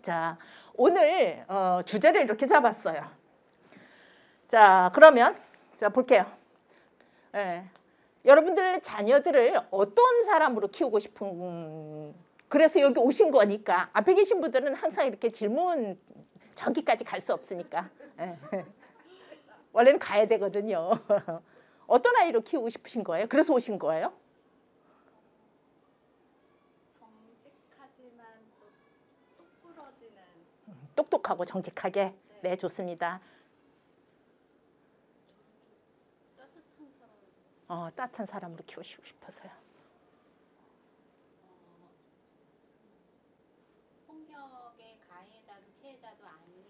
자, 오늘 주제를 이렇게 잡았어요. 자, 그러면 자 볼게요. 예. 여러분들 자녀들을 어떤 사람으로 키우고 싶은, 그래서 여기 오신 거니까 앞에 계신 분들은 항상 이렇게 질문 저기까지 갈 수 없으니까 예. 원래는 가야 되거든요. 어떤 아이로 키우고 싶으신 거예요? 그래서 오신 거예요? 정직하지만 또 똑부러지는. 똑똑하고 정직하게. 네, 좋습니다. 따뜻한 사람. 따뜻한 사람으로 키우시고 싶어서요. 폭력의 가해자도 피해자도 아닌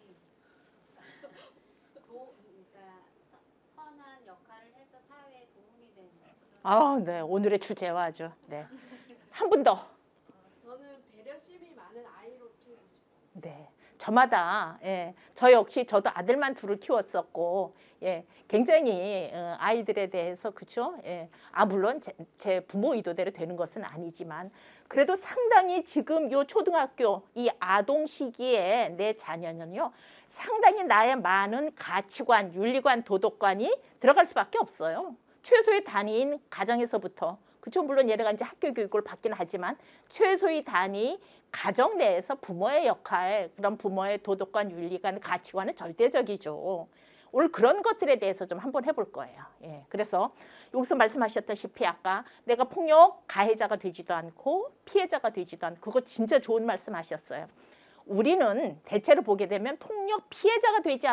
그러니까 선한 역할을 해서 사회에 도움이 되는 그런. 네, 오늘의 주제와 아주. 네. 한 분 더. 저는 배려심이 많은 아이로 키우고 싶어요. 네. 저마다, 예, 저 역시 저도 아들만 둘을 키웠었고, 예, 굉장히 아이들에 대해서, 그쵸? 예, 물론 제 부모 의도대로 되는 것은 아니지만, 그래도 상당히 지금 요 초등학교 이 아동 시기에 내 자녀는요, 상당히 나의 많은 가치관, 윤리관, 도덕관이 들어갈 수밖에 없어요. 최소의 단위인 가정에서부터. 그쵸? 물론 얘네가 이제 학교 교육을 받긴 하지만 최소의 단위 가정 내에서 부모의 역할, 그런 부모의 도덕관, 윤리관, 가치관은 절대적이죠. 오늘 그런 것들에 대해서 좀 한번 해볼 거예요. 예, 그래서 여기서 말씀하셨다시피 아까 내가 폭력 가해자가 되지도 않고 피해자가 되지도 않고, 그거 진짜 좋은 말씀하셨어요. 우리는 대체로 보게 되면 폭력 피해자가 되지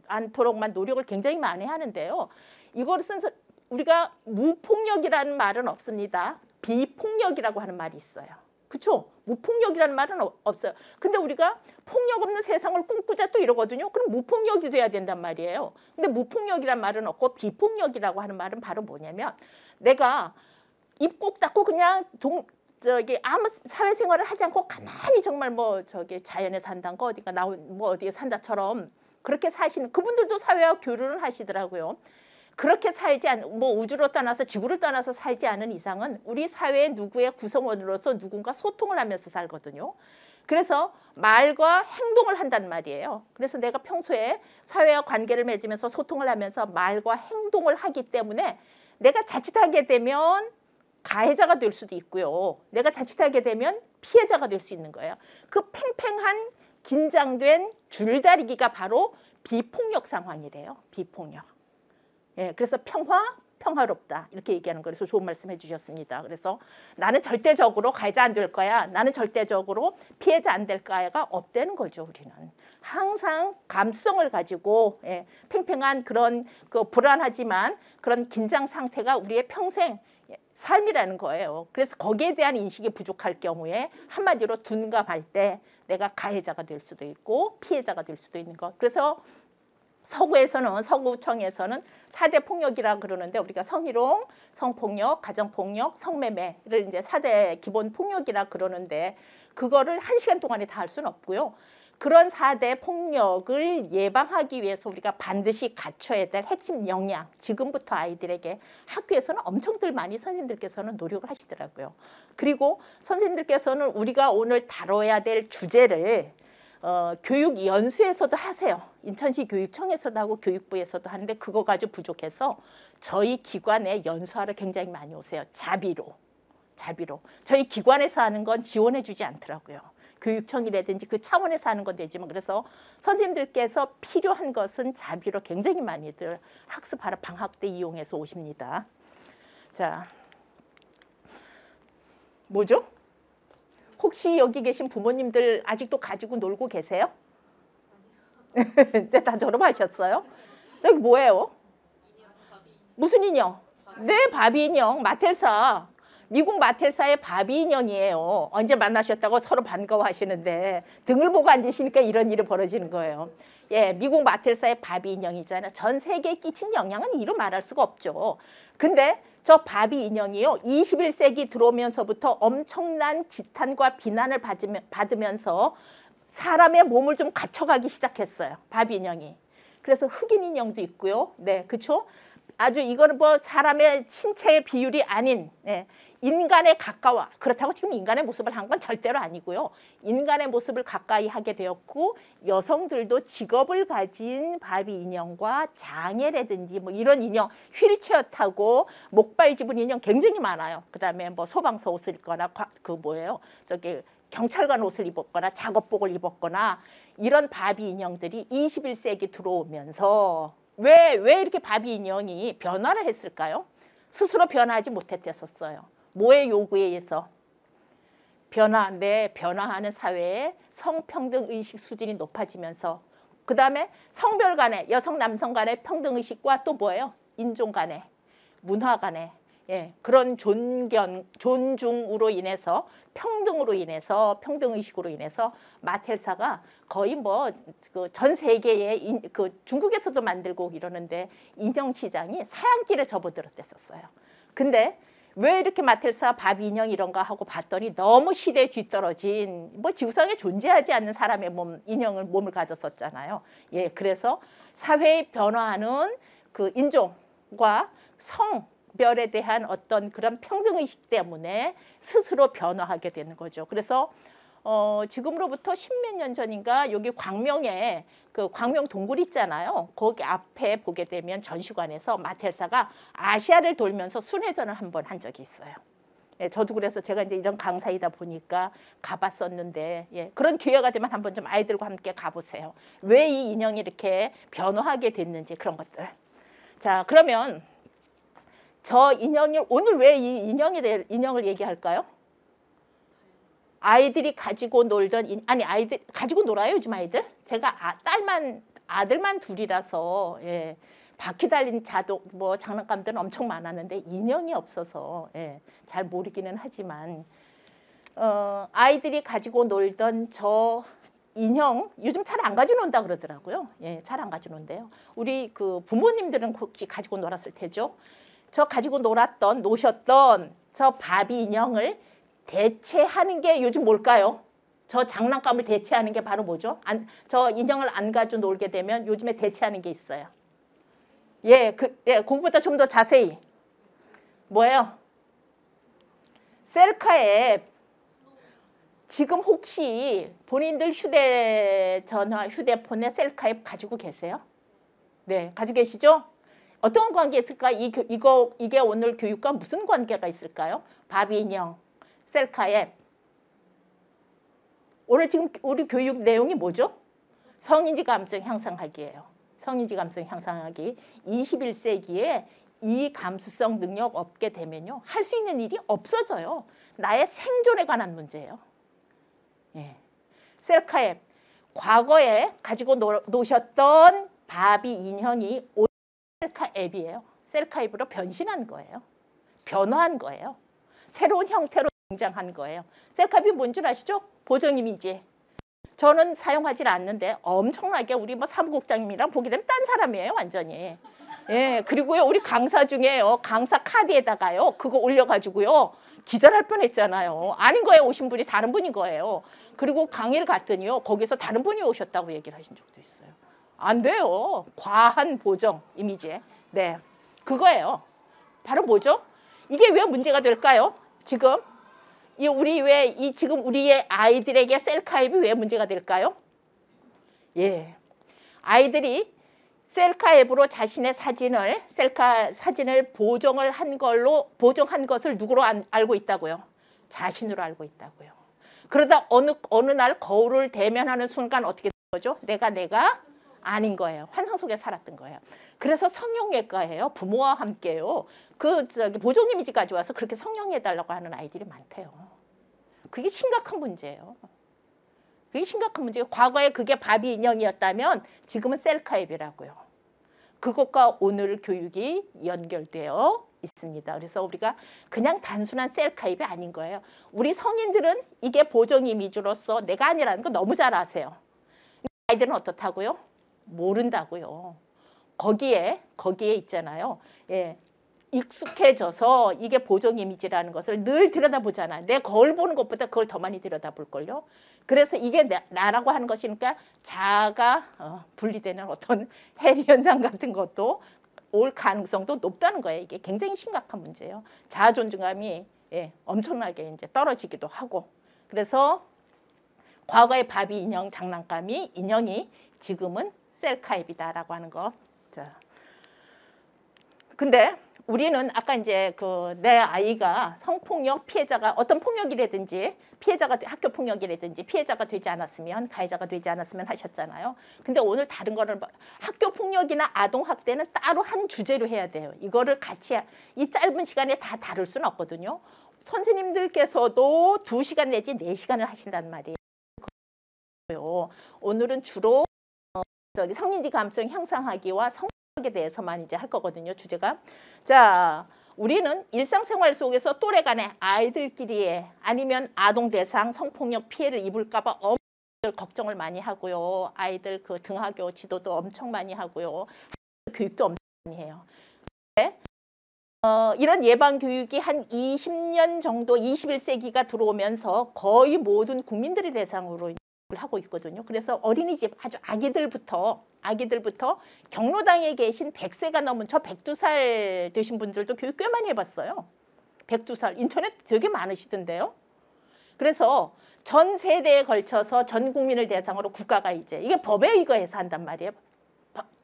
않도록만 노력을 굉장히 많이 하는데요. 이것은 우리가 무폭력이라는 말은 없습니다. 비폭력이라고 하는 말이 있어요. 그렇죠? 무폭력이라는 말은 없어요. 근데 우리가 폭력 없는 세상을 꿈꾸자 또 이러거든요. 그럼 무폭력이 돼야 된단 말이에요. 근데 무폭력이란 말은 없고 비폭력이라고 하는 말은 바로 뭐냐면, 내가 입 꼭 닫고 그냥 아무 사회생활을 하지 않고 가만히 정말 자연에 산다는 거 어디가 어디에 산다처럼 그렇게 사시는 그분들도 사회와 교류를 하시더라고요. 그렇게 살지 우주로 떠나서 지구를 떠나서 살지 않은 이상은 우리 사회의 누구의 구성원으로서 누군가 소통을 하면서 살거든요. 그래서 말과 행동을 한단 말이에요. 그래서 내가 평소에 사회와 관계를 맺으면서 소통을 하면서 말과 행동을 하기 때문에 내가 자칫하게 되면 가해자가 될 수도 있고요. 내가 자칫하게 되면 피해자가 될 수 있는 거예요. 그 팽팽한 긴장된 줄다리기가 바로 비폭력 상황이래요. 비폭력. 예, 그래서 평화롭다 이렇게 얘기하는 거예요. 그래서 좋은 말씀 해주셨습니다. 그래서 나는 절대적으로 가해자 안 될 거야, 나는 절대적으로 피해자 안 될 거야가 없다는 거죠. 우리는 항상 감수성을 가지고, 예, 팽팽한 그런 불안하지만 그런 긴장 상태가 우리의 평생 삶이라는 거예요. 그래서 거기에 대한 인식이 부족할 경우에 한마디로 둔감할 때 내가 가해자가 될 수도 있고 피해자가 될 수도 있는 것. 그래서 서구청에서는 4대 폭력이라고 그러는데, 우리가 성희롱, 성폭력, 가정폭력, 성매매를 이제 4대 기본 폭력이라고 그러는데, 그거를 1시간 동안에 다 할 수는 없고요. 그런 4대 폭력을 예방하기 위해서 우리가 반드시 갖춰야 될 핵심 역량, 지금부터 아이들에게 학교에서는 엄청들 많이 선생님들께서는 노력을 하시더라고요. 그리고 선생님들께서는 우리가 오늘 다뤄야 될 주제를 교육 연수에서도 하세요. 인천시 교육청에서도 하고 교육부에서도 하는데 그거 가지고 부족해서 저희 기관에 연수하러 굉장히 많이 오세요. 자비로. 저희 기관에서 하는 건 지원해 주지 않더라고요. 교육청이라든지 그 차원에서 하는 건 되지만, 그래서 선생님들께서 필요한 것은 자비로 굉장히 많이들 학습하러 방학 때 이용해서 오십니다. 자, 뭐죠? 혹시 여기 계신 부모님들 아직도 가지고 놀고 계세요? 네, 다 졸업하셨어요? 여기 뭐예요? 무슨 인형? 네, 바비 인형. 마텔사. 미국 마텔사의 바비 인형이에요. 언제 만나셨다고 서로 반가워하시는데 등을 보고 앉으시니까 이런 일이 벌어지는 거예요. 예, 미국 마텔사의 바비 인형이잖아요. 전 세계에 끼친 영향은 이루 말할 수가 없죠. 근데 저 바비 인형이요, 21세기 들어오면서부터 엄청난 지탄과 비난을 받으면서 사람의 몸을 좀 갖춰가기 시작했어요. 바비 인형이. 그래서 흑인 인형도 있고요. 네, 그렇죠? 아주 이거는 뭐 사람의 신체의 비율이 아닌 인간에 가까워. 그렇다고 지금 인간의 모습을 한 건 절대로 아니고요. 인간의 모습을 가까이 하게 되었고 여성들도 직업을 가진 바비 인형과 장애라든지 뭐 이런 인형, 휠체어 타고 목발 집은 인형 굉장히 많아요. 그다음에 뭐 소방서 옷을 입거나 그 뭐예요? 저기 경찰관 옷을 입었거나 작업복을 입었거나 이런 바비 인형들이 21세기 들어오면서 왜 이렇게 바비 인형이 변화를 했을까요? 스스로 변화하지 못했었어요. 뭐의 요구에 의해서? 변화하는 사회에 성평등 의식 수준이 높아지면서 그 다음에 성별 간의 여성 남성 간의 평등 의식과 또 뭐예요? 인종 간의 문화 간의 그런 존중으로 인해서 평등으로 인해서 평등의식으로 인해서 마텔사가 거의 뭐 전 세계에 그 중국에서도 만들고 이러는데 인형 시장이 사양길에 접어들었댔었어요. 근데 왜 이렇게 마텔사 바비 인형 이런가 하고 봤더니 너무 시대에 뒤떨어진 뭐 지구상에 존재하지 않는 사람의 몸을 가졌었잖아요. 그래서 사회에 변화하는 그 인종과 성별에 대한 어떤 그런 평등의식 때문에 스스로 변화하게 되는 거죠. 그래서 지금으로부터 십몇 년 전인가 여기 광명에 그 광명 동굴 있잖아요. 거기 앞에 보게 되면 전시관에서 마텔사가 아시아를 돌면서 순회전을 한번 한 적이 있어요. 저도 그래서 제가 이제 이런 강사이다 보니까 가봤었는데 그런 기회가 되면 한번 좀 아이들과 함께 가보세요. 왜 이 인형이 이렇게 변화하게 됐는지 그런 것들. 자, 그러면 저 인형이 오늘 왜 이 인형을 얘기할까요? 아이들이 가지고 놀던 아이들 가지고 놀아요 요즘 아이들? 제가 아들만 둘이라서 바퀴 달린 뭐 장난감들은 엄청 많았는데 인형이 없어서 잘 모르기는 하지만 아이들이 가지고 놀던 저 인형 요즘 잘 안 가지고 논다 그러더라고요. 잘 안 가지고 논대요. 우리 그 부모님들은 혹시 가지고 놀았을 테죠. 저 가지고 노셨던 저 바비 인형을 대체하는 게 요즘 뭘까요? 저 장난감을 대체하는 게 바로 뭐죠? 저 인형을 안 가지고 놀게 되면 요즘에 대체하는 게 있어요. 그거보다 좀 더 자세히. 뭐예요? 셀카 앱. 지금 혹시 본인들 휴대폰에 셀카 앱 가지고 계세요? 네, 가지고 계시죠? 어떤 관계 있을까? 이게 오늘 교육과 무슨 관계가 있을까요? 바비 인형, 셀카 앱. 오늘 지금 우리 교육 내용이 뭐죠? 성인지 감성 향상하기예요. 성인지 감성 향상하기. 21세기에 이 감수성 능력 없게 되면요. 할 수 있는 일이 없어져요. 나의 생존에 관한 문제예요. 셀카 앱. 과거에 가지고 노셨던 바비 인형이 셀카 앱이에요. 셀카 앱으로 변신한 거예요. 변화한 거예요. 새로운 형태로 등장한 거예요. 셀카 앱이 뭔 줄 아시죠? 보정 이미지. 저는 사용하지 않는데 엄청나게 우리 뭐 사무국장님이랑 보게 되면 딴 사람이에요. 완전히. 그리고요. 우리 강사 중에요. 강사 카드에다가요. 그거 올려가지고요. 기절할 뻔했잖아요. 아닌 거예요. 오신 분이 다른 분인 거예요. 그리고 강의를 갔더니요. 거기서 다른 분이 오셨다고 얘기를 하신 적도 있어요. 안 돼요. 과한 보정 이미지에. 네, 그거예요. 바로 뭐죠? 이게 왜 문제가 될까요? 지금 지금 우리의 아이들에게 셀카 앱이 왜 문제가 될까요? 아이들이 셀카 앱으로 자신의 사진을 보정한 것을 누구로 알고 있다고요? 자신으로 알고 있다고요. 그러다 어느 날 거울을 대면하는 순간 어떻게 된 거죠? 내가 아닌 거예요. 환상 속에 살았던 거예요. 그래서 성형외과예요. 부모와 함께요. 보정 이미지 가져와서 그렇게 성형해달라고 하는 아이들이 많대요. 그게 심각한 문제예요. 그게 심각한 문제예요. 과거에 그게 바비 인형이었다면 지금은 셀카 앱이라고요. 그것과 오늘 교육이 연결되어 있습니다. 그래서 우리가 그냥 단순한 셀카 앱이 아닌 거예요. 우리 성인들은 이게 보정 이미지로서 내가 아니라는 거 너무 잘 아세요. 아이들은 어떻다고요? 모른다고요. 거기에 있잖아요. 익숙해져서 이게 보정 이미지라는 것을 늘 들여다보잖아요. 내 거울 보는 것보다 그걸 더 많이 들여다볼걸요. 그래서 이게 나라고 하는 것이니까 자아가 분리되는 어떤 해리 현상 같은 것도 올 가능성도 높다는 거예요. 이게 굉장히 심각한 문제예요. 자아 존중감이 엄청나게 이제 떨어지기도 하고. 그래서 과거의 바비 인형 인형이 지금은 셀카입이다라고 하는 거. 자, 근데 우리는 아까 이제 내 아이가 성폭력 피해자가 어떤 폭력이라든지 피해자가 학교 폭력이라든지 피해자가 되지 않았으면 가해자가 되지 않았으면 하셨잖아요. 근데 오늘 다른 거를 학교 폭력이나 아동 학대는 따로 한 주제로 해야 돼요. 이거를 같이 이 짧은 시간에 다 다룰 수는 없거든요. 선생님들께서도 2시간 내지 4시간을 하신단 말이에요. 오늘은 주로 성인지 감성 향상하기와 성폭력에 대해서만 이제 할 거거든요. 주제가. 자, 우리는 일상생활 속에서 또래 간의 아이들끼리의 아니면 아동 대상 성폭력 피해를 입을까 봐 엄청 걱정을 많이 하고요. 아이들 그 등하교 지도도 엄청 많이 하고요. 교육도 엄청 많이 해요. 근데 이런 예방 교육이 한 20년 정도 21세기가 들어오면서 거의 모든 국민들의 대상으로 하고 있거든요. 그래서 어린이집 아주 아기들부터 경로당에 계신 100세가 넘은 저 102살 되신 분들도 교육 꽤 많이 해봤어요. 102살 인터넷 되게 많으시던데요. 그래서 전 세대에 걸쳐서 전 국민을 대상으로 국가가 이게 법에 의거해서 한단 말이에요.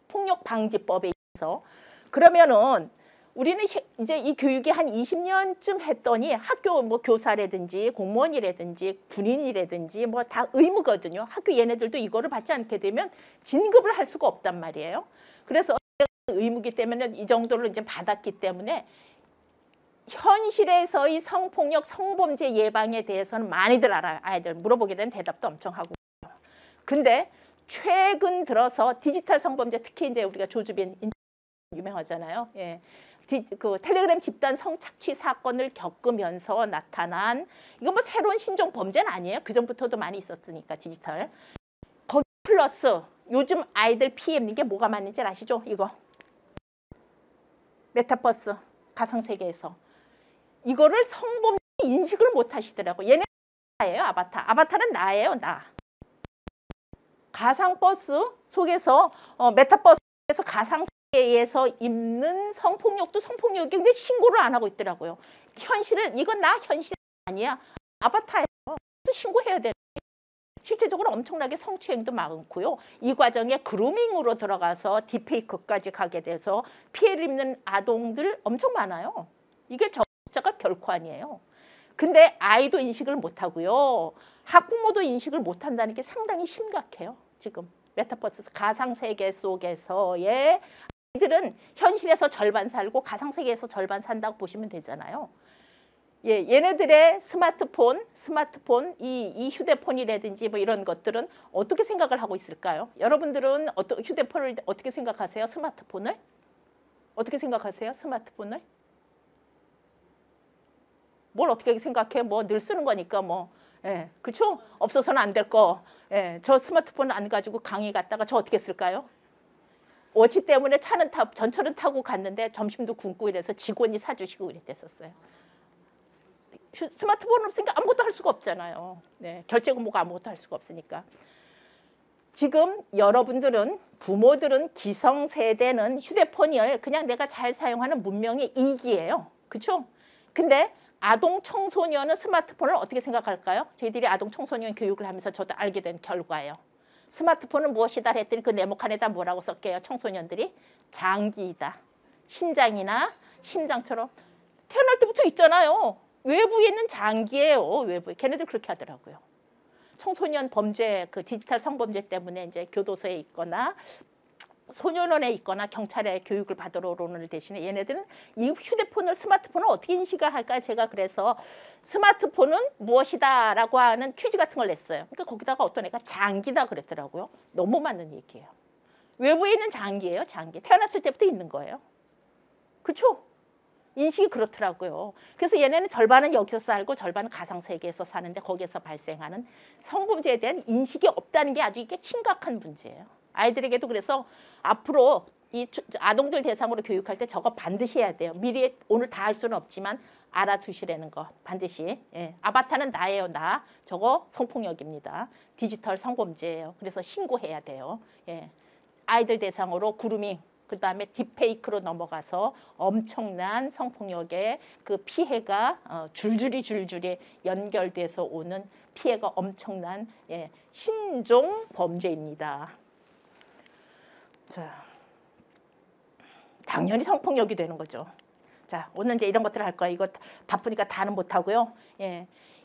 폭력 방지법에 의해서. 그러면은 우리는 이제 이 교육이 한 20년쯤 했더니 학교 뭐 교사라든지 공무원이라든지 군인이라든지 뭐 다 의무거든요. 학교 얘네들도 이거를 받지 않게 되면 진급을 할 수가 없단 말이에요. 그래서 의무기 때문에 이 정도로 이제 받았기 때문에 현실에서의 성폭력, 성범죄 예방에 대해서는 많이들 알아요. 아이들 물어보게 되면 대답도 엄청 하고. 근데 최근 들어서 디지털 성범죄, 특히 이제 우리가 조주빈 유명하잖아요. 예. 텔레그램 집단 성착취 사건을 겪으면서 나타난 이건 뭐 새로운 신종 범죄는 아니에요. 그 전부터도 많이 있었으니까 디지털. 거기 플러스 요즘 아이들 피해 입는 게 뭐가 많은지 아시죠? 이거 메타버스 가상세계에서 이거를 성범죄 인식을 못 하시더라고요. 얘네 나예요. 아바타는 나예요. 나. 가상버스 속에서 메타버스에서 가상세계에서 입는 성폭력도 성폭력이 근데 신고를 안 하고 있더라고요. 이건 나 현실 아니야. 아바타예요. 신고해야 돼. 실제적으로 엄청나게 성추행도 많고요. 이 과정에 그루밍으로 들어가서 딥페이크까지 가게 돼서 피해를 입는 아동들 엄청 많아요. 이게 숫자가 결코 아니에요. 근데 아이도 인식을 못하고요. 학부모도 인식을 못한다는 게 상당히 심각해요. 지금 메타버스 가상세계 속에서의 아이들은 현실에서 절반 살고 가상세계에서 절반 산다고 보시면 되잖아요. 예, 얘네들의 스마트폰, 이 휴대폰이라든지 뭐 이런 것들은 어떻게 생각을 하고 있을까요? 여러분들은 휴대폰을 어떻게 생각하세요? 스마트폰을? 어떻게 생각하세요? 스마트폰을? 뭘 어떻게 생각해? 뭐 늘 쓰는 거니까 뭐. 예, 그쵸? 없어서는 안 될 거. 예, 저 스마트폰 안 가지고 강의 갔다가 저 어떻게 쓸까요? 워치 때문에 전철은 타고 갔는데 점심도 굶고 이래서 직원이 사주시고 이랬댔었어요. 스마트폰 없으니까 아무것도 할 수가 없잖아요. 네, 결제고 뭐가 아무것도 할 수가 없으니까. 지금 여러분들은 부모들은 기성세대는 휴대폰을 그냥 내가 잘 사용하는 문명의 이기예요. 그렇죠? 근데 아동 청소년은 스마트폰을 어떻게 생각할까요? 저희들이 아동 청소년 교육을 하면서 저도 알게 된 결과예요. 스마트폰은 무엇이다 했더니 그 네모칸에다 뭐라고 썼게요? 청소년들이 장기이다. 신장이나 심장처럼 태어날 때부터 있잖아요. 외부에 있는 장기예요. 외부에. 걔네들 그렇게 하더라고요. 청소년 범죄, 그 디지털 성범죄 때문에 이제 교도소에 있거나 소년원에 있거나 경찰에 교육을 받으러 오는 대신에 얘네들은 이 스마트폰을 어떻게 인식을 할까? 제가 그래서 스마트폰은 무엇이다 라고 하는 퀴즈 같은 걸 냈어요. 그러니까 거기다가 어떤 애가 장기다 그랬더라고요. 너무 맞는 얘기예요. 외부에 있는 장기예요. 장기. 태어났을 때부터 있는 거예요. 그렇죠? 인식이 그렇더라고요. 그래서 얘네는 절반은 여기서 살고 절반은 가상세계에서 사는데 거기에서 발생하는 성범죄에 대한 인식이 없다는 게 아주 이게 심각한 문제예요. 아이들에게도 그래서 앞으로 이 아동들 대상으로 교육할 때 저거 반드시 해야 돼요. 미리 오늘 다 할 수는 없지만 알아두시라는 거 반드시. 예. 아바타는 나예요. 나. 저거 성폭력입니다. 디지털 성범죄예요. 그래서 신고해야 돼요. 예. 아이들 대상으로 그루밍 그 다음에 딥페이크로 넘어가서 엄청난 성폭력의 그 피해가 줄줄이 연결돼서 오는 피해가 엄청난 신종 범죄입니다. 자, 당연히 성폭력이 되는 거죠. 자, 오늘 이제 이런 것들을 할 거예요. 이거 바쁘니까 다는 못 하고요.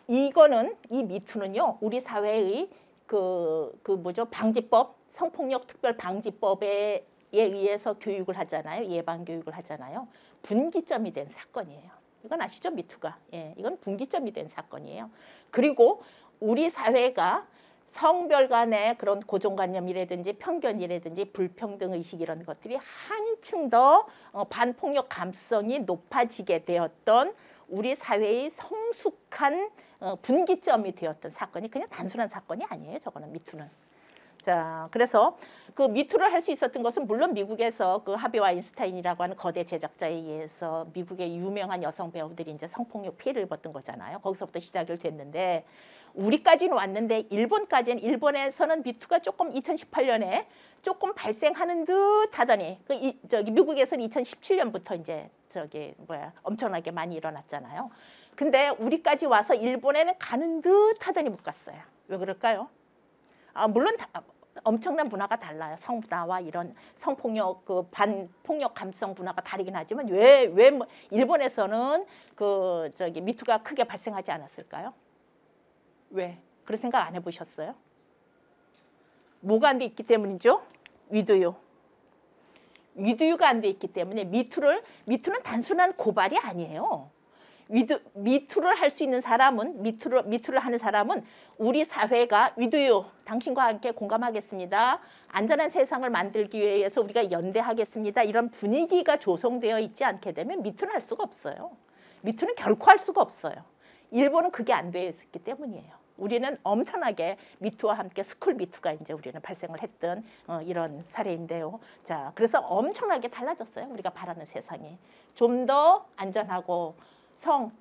이거는 이 미투는요, 우리 사회의 방지법, 성폭력 특별 방지법에 의해서 교육을 하잖아요. 예방 교육을 하잖아요. 분기점이 된 사건이에요. 이건 아시죠? 미투가. 이건 분기점이 된 사건이에요. 그리고 우리 사회가 성별 간의 그런 고정관념이라든지 편견이라든지 불평등 의식 이런 것들이 한층 더 반폭력 감수성이 높아지게 되었던 우리 사회의 성숙한 분기점이 되었던 사건이 그냥 단순한 사건이 아니에요. 저거는 미투는. 자, 그래서 그 미투를 할 수 있었던 것은 물론 미국에서 그 하비 와인스타인이라고 하는 거대 제작자에 의해서 미국의 유명한 여성 배우들이 이제 성폭력 피해를 입었던 거잖아요. 거기서부터 시작이 됐는데 우리까지는 왔는데 일본에서는 미투가 조금 2018년에 조금 발생하는 듯 하더니 미국에서는 2017년부터 이제 엄청나게 많이 일어났잖아요. 근데 우리까지 와서 일본에는 가는 듯 하더니 못 갔어요. 왜 그럴까요? 물론 엄청난 문화가 달라요. 성문화와 이런 성폭력 반폭력 감수성 문화가 다르긴 하지만 왜 일본에서는 미투가 크게 발생하지 않았을까요? 왜? 그런 생각 안 해보셨어요? 뭐가 안 돼 있기 때문이죠? 위드유. 위드유가 안 돼 있기 때문에 미투는 단순한 고발이 아니에요. 미투를 할 수 있는 사람은 미투를 하는 사람은 우리 사회가 위드유 당신과 함께 공감하겠습니다. 안전한 세상을 만들기 위해서 우리가 연대하겠습니다. 이런 분위기가 조성되어 있지 않게 되면 미투는 할 수가 없어요. 미투는 결코 할 수가 없어요. 일본은 그게 안 되어 있었기 때문이에요. 우리는 엄청나게 미투와 함께 스쿨 미투가 이제 우리는 발생을 했던 이런 사례인데요. 자, 그래서 엄청나게 달라졌어요. 우리가 바라는 세상이 좀 더 안전하고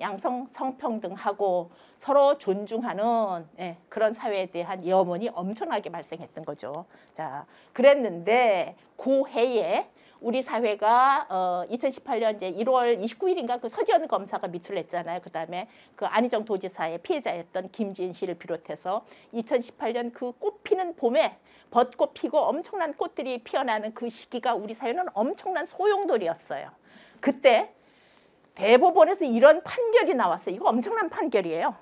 양성 성평등하고 서로 존중하는 그런 사회에 대한 염원이 엄청나게 발생했던 거죠. 자, 그랬는데 그 해에 우리 사회가 2018년 이제 1월 29일인가 그 서지현 검사가 미투를 했잖아요. 그다음에 그 안희정 도지사의 피해자였던 김지은 씨를 비롯해서 2018년 그 꽃피는 봄에 벚꽃 피고 엄청난 꽃들이 피어나는 그 시기가 우리 사회는 엄청난 소용돌이였어요. 그때 대법원에서 이런 판결이 나왔어요. 이거 엄청난 판결이에요.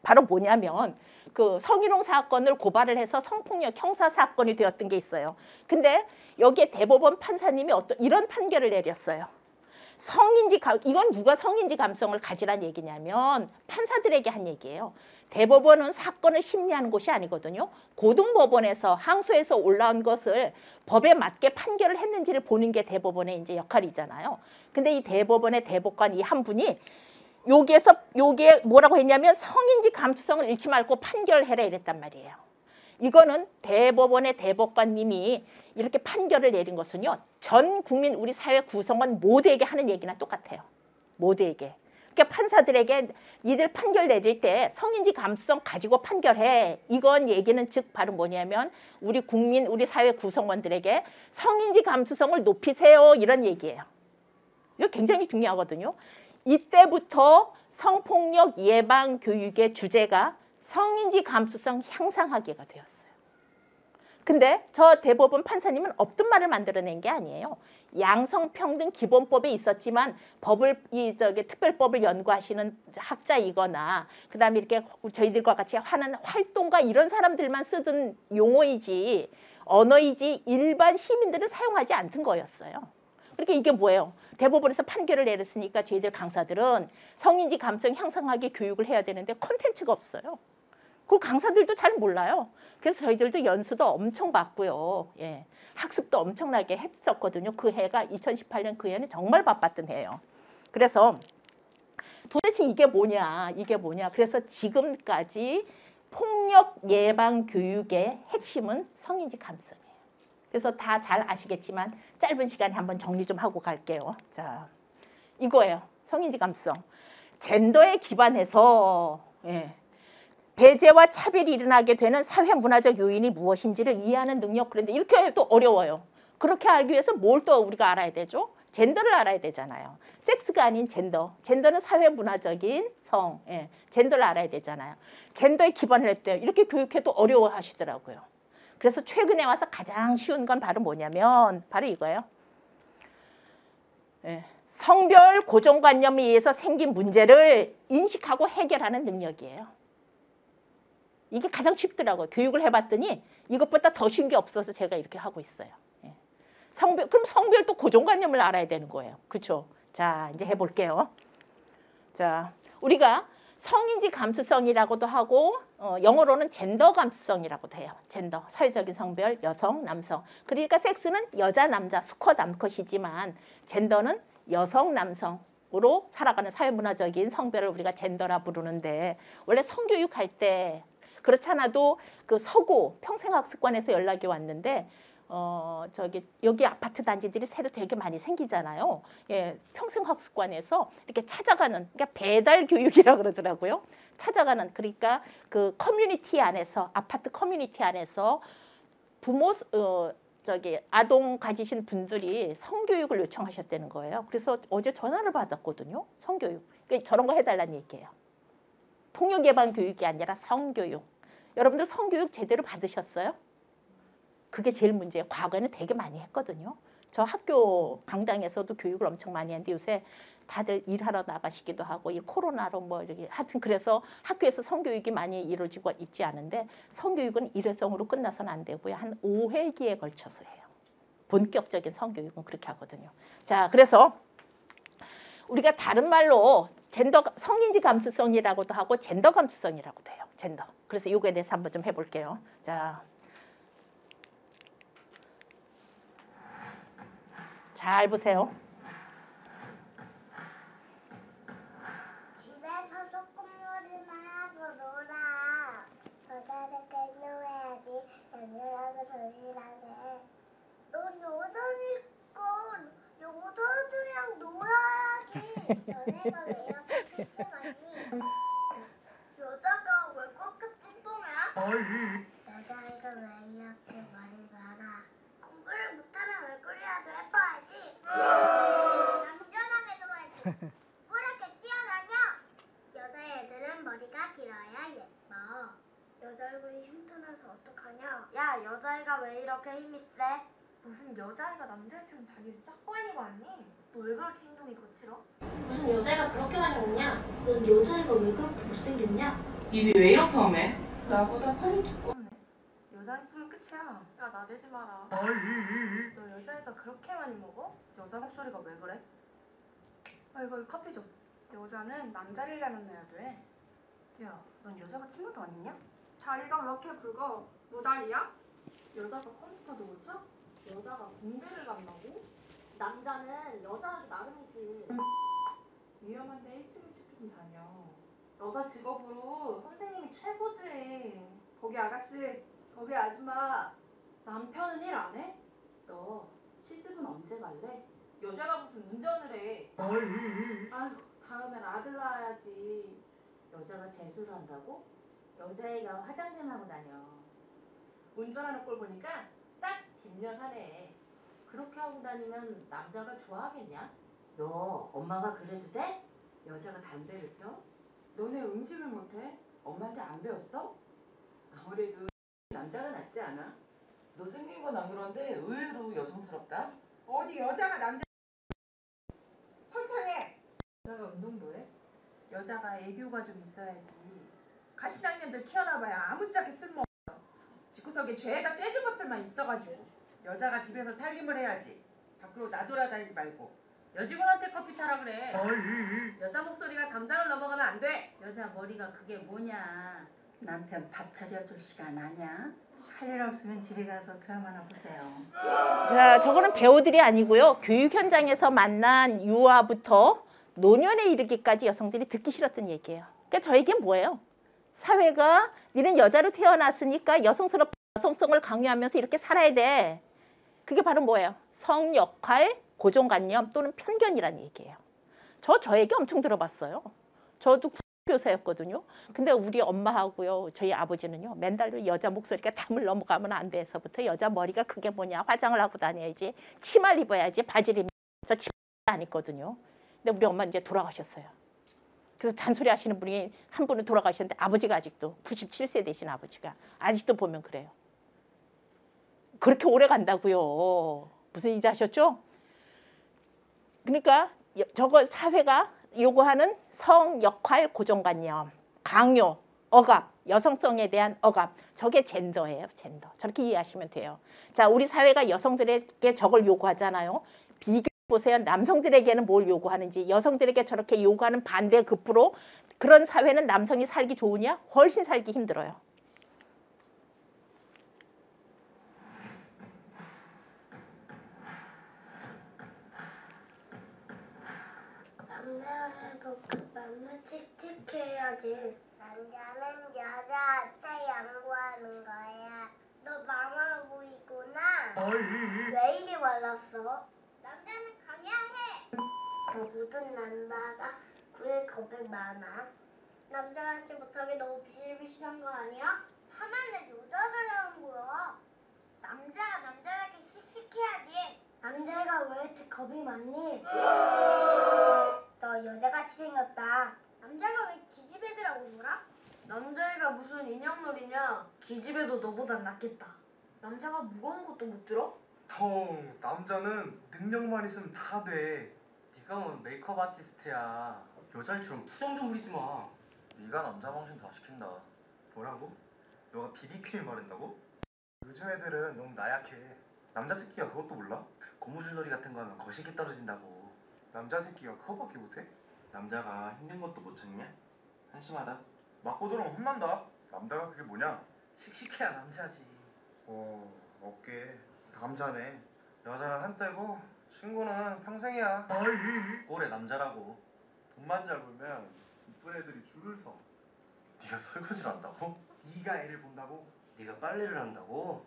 바로 뭐냐면 그 성희롱 사건을 고발을 해서 성폭력 형사 사건이 되었던 게 있어요. 근데 여기에 대법원 판사님이 이런 판결을 내렸어요. 이건 누가 성인지 감성을 가지란 얘기냐면 판사들에게 한 얘기예요. 대법원은 사건을 심리하는 곳이 아니거든요. 고등법원에서 항소해서 올라온 것을 법에 맞게 판결을 했는지를 보는 게 대법원의 이제 역할이잖아요. 근데 이 대법원의 대법관 이 한 분이 여기에 뭐라고 했냐면 성인지 감수성을 잃지 말고 판결해라 이랬단 말이에요. 이거는 대법원의 대법관님이 이렇게 판결을 내린 것은요. 전 국민 우리 사회 구성원 모두에게 하는 얘기나 똑같아요. 모두에게. 그러니까 판사들에게 니들 판결 내릴 때 성인지 감수성 가지고 판결해. 이건 얘기는 즉 바로 뭐냐면 우리 사회 구성원들에게 성인지 감수성을 높이세요. 이런 얘기예요. 이거 굉장히 중요하거든요. 이때부터 성폭력 예방 교육의 주제가 성인지 감수성 향상하기가 되었어요. 근데 저 대법원 판사님은 없던 말을 만들어낸 게 아니에요. 양성평등 기본법에 있었지만 특별법을 연구하시는 학자이거나 그다음에 이렇게 저희들과 같이 하는 활동가 이런 사람들만 쓰던 용어이지 언어이지 일반 시민들은 사용하지 않던 거였어요. 그러니까 이게 뭐예요? 대법원에서 판결을 내렸으니까 저희들 강사들은 성인지 감수성 향상하게 교육을 해야 되는데 콘텐츠가 없어요. 그 강사들도 잘 몰라요. 그래서 저희들도 연수도 엄청 받고요. 학습도 엄청나게 했었거든요. 그 해가 2018년 그 해는 정말 바빴던 해예요. 그래서 도대체 이게 뭐냐. 그래서 지금까지 폭력 예방 교육의 핵심은 성인지 감수성이에요. 그래서 다 잘 아시겠지만 짧은 시간에 한번 정리 좀 하고 갈게요. 자, 이거예요. 성인지 감수성. 젠더에 기반해서 배제와 차별이 일어나게 되는 사회 문화적 요인이 무엇인지를 이해하는 능력. 그런데 이렇게 해도 어려워요. 그렇게 알기 위해서 뭘 또 우리가 알아야 되죠? 젠더를 알아야 되잖아요. 섹스가 아닌 젠더. 젠더는 사회문화적인 성. 예. 젠더를 알아야 되잖아요. 젠더에 기반을 했대요. 이렇게 교육해도 어려워하시더라고요. 그래서 최근에 와서 가장 쉬운 건 바로 뭐냐면 바로 이거예요. 예. 성별 고정관념에 의해서 생긴 문제를 인식하고 해결하는 능력이에요. 이게 가장 쉽더라고요. 교육을 해봤더니 이것보다 더 쉬운 게 없어서 제가 이렇게 하고 있어요. 예. 그럼 성별도 고정관념을 알아야 되는 거예요. 그렇죠? 자, 이제 해볼게요. 자, 우리가 성인지 감수성이라고도 하고 영어로는 젠더 감수성이라고도 해요. 젠더, 사회적인 성별, 여성, 남성. 그러니까 섹스는 여자, 남자, 수컷, 암컷이지만 젠더는 여성, 남성으로 살아가는 사회문화적인 성별을 우리가 젠더라 부르는데 원래 성교육할 때 그렇지 않아도 그 서구 평생학습관에서 연락이 왔는데 여기 아파트 단지들이 새로 되게 많이 생기잖아요. 예, 평생학습관에서 이렇게 찾아가는, 그러니까 배달 교육이라 그러더라고요. 찾아가는, 그러니까 그 커뮤니티 안에서, 아파트 커뮤니티 안에서 부모, 아동 가지신 분들이 성교육을 요청하셨다는 거예요. 그래서 어제 전화를 받았거든요. 성교육. 그러니까 저런 거 해달라는 얘기예요. 폭력 예방 교육이 아니라 성교육. 여러분들 성교육 제대로 받으셨어요? 그게 제일 문제예요. 과거에는 되게 많이 했거든요. 저 학교 강당에서도 교육을 엄청 많이 했는데 요새 다들 일하러 나가시기도 하고 이 코로나로 뭐 이렇게 하여튼 그래서 학교에서 성교육이 많이 이루어지고 있지 않은데 성교육은 일회성으로 끝나서는 안 되고요. 한 5회기에 걸쳐서 해요. 본격적인 성교육은 그렇게 하거든요. 자, 그래서 우리가 다른 말로 젠더 성인지 감수성이라고도 하고 젠더 감수성이라고도 해요. 젠더. 그래서 이거에 대해서 한번 좀 해볼게요. 자, 잘 보세요. 집에서 소꿉놀이만 하고 놀아. 여자들끼리 놀아야지. 연유하고 절실하게. 넌 여자니까 여자들이랑 놀아야지. 너네가 왜 이렇게 칠칠하니? 여자가 왜 그렇게 뚱뚱해? 여자애가 왜 이렇게 머리 많아? 공부를 못하면 얼굴이라도 예뻐야지. 얌전하게 놀아야지. 왜 이렇게 뛰어다녀? 여자애들은 머리가 길어야 예뻐. 여자 얼굴이 흉터나서 어떡하냐? 야, 여자애가 왜 이렇게 힘이 세? 무슨 여자애가 남자애처럼 다리를 쫙 벌리고 왔니? 너 왜 그렇게 행동이 거칠어? 무슨 여자애가 그렇게 많이 먹냐? 넌 여자애가 왜 그렇게 못생겼냐? 입이 왜 이렇게 험해? 나보다 팔이 두껍네. 여자는 풀 끝이야. 야, 나대지 마라. 너 여자애가 그렇게 많이 먹어? 여자 목소리가 왜 그래? 아, 이거 커피 줘. 여자는 남자리라면 내야 돼. 야, 넌 여자가 친구도 아니냐? 다리가 왜 이렇게 굵어? 무다리야? 여자가 컴퓨터도 못 쳐? 여자가 공대를 간다고? 남자는 여자하기 나름이지. 위험한데 일찍 좀 다녀. 여자 직업으로 선생님이 최고지. 거기 아가씨, 거기 아줌마, 남편은 일 안 해? 너 시집은 언제 갈래? 여자가 무슨 운전을 해. 아휴, 다음엔 아들 낳아야지. 여자가 재수를 한다고? 여자애가 화장품 하고 다녀. 운전하는 꼴 보니까 딱 김여사네. 그렇게 하고 다니면 남자가 좋아하겠냐? 너 엄마가 그래도 돼? 여자가 담배를 펴? 너네 음식을 못해? 엄마한테 안 배웠어? 아무래도 남자가 낫지 않아? 너 생긴 건 안 그런데 의외로 여성스럽다. 어디 여자가 남자 천천히 해. 여자가 운동도 해? 여자가 애교가 좀 있어야지. 가시나이년들 키워놔봐야 아무짝에 쓸모없어. 집구석에 죄다 째진 것들만 있어가지고. 여자가 집에서 살림을 해야지. 밖으로 나돌아다니지 말고. 여직원한테 커피 타라 그래. 여자 목소리가 담장을 넘어가면 안 돼. 여자 머리가 그게 뭐냐. 남편 밥 차려줄 시간 아냐? 할 일 없으면 집에 가서 드라마나 보세요. 자, 저거는 배우들이 아니고요. 교육 현장에서 만난 유아부터 노년에 이르기까지 여성들이 듣기 싫었던 얘기예요. 그러니까 저에겐 뭐예요? 사회가 니는 여자로 태어났으니까 여성성을 강요하면서 이렇게 살아야 돼. 그게 바로 뭐예요? 성 역할, 고정관념 또는 편견이라는 얘기예요. 저에게 엄청 들어봤어요. 저도 교사였거든요. 근데 우리 엄마하고요, 저희 아버지는요, 맨날 여자 목소리가 담을 넘어가면 안 돼서부터 여자 머리가 그게 뭐냐, 화장을 하고 다녀야지, 치마를 입어야지, 바지를 입는 저 치마 안 입거든요. 근데 우리 엄마 이제 돌아가셨어요. 그래서 잔소리 하시는 분이 한 분은 돌아가셨는데 아버지가 아직도 97세 되신 아버지가 아직도 보면 그래요. 그렇게 오래 간다고요. 무슨 인지 아셨죠? 그러니까 저거 사회가 요구하는 성 역할 고정관념, 강요, 억압, 여성성에 대한 억압, 저게 젠더예요. 젠더. 저렇게 이해하시면 돼요. 자, 우리 사회가 여성들에게 저걸 요구하잖아요. 비교해보세요. 남성들에게는 뭘 요구하는지. 여성들에게 저렇게 요구하는 반대급부로 그런 사회는 남성이 살기 좋으냐? 훨씬 살기 힘들어요. 남자를 보고 맨날 칙칙해야지. 남자는 여자한테 양보하는 거야. 너 많아 보이구나. 왜 이리 말랐어? 남자는 강양해. 그 모든 남자가 그의 겁이 많아. 남자가 하지 못하게 너무 비실비실한 거 아니야? 하나는 여자들이 하는 거야. 남자가 남자답게 씩씩해야지. 남자애가 왜 이렇게 겁이 많니? 너 여자같이 생겼다. 남자가 왜 기집애들하고 놀아? 남자애가 무슨 인형놀이냐? 기집애도 너보단 낫겠다. 남자가 무거운 것도 못 들어? 남자는 능력만 있으면 다 돼. 네가 뭔 메이크업 아티스트야. 여자애처럼 투정 좀 부리지 마. 네가 남자 망신 다 시킨다. 뭐라고? 너가 비비크림 바른다고? 요즘 애들은 너무 나약해. 남자 새끼가 그것도 몰라? 고무줄놀이 같은 거 하면 거시기 떨어진다고. 남자 새끼가 그거밖에 못해? 남자가 힘든 것도 못 참냐? 한심하다. 맞고 들어오면 혼난다. 남자가 그게 뭐냐? 씩씩해야 남자지. 어깨 남자네. 여자는 한때고 친구는 평생이야. 꼴에 남자라고. 돈만 잘 벌면 이쁜 애들이 줄을 서. 네가 설거지를 한다고? 네가 애를 본다고? 네가 빨래를 한다고?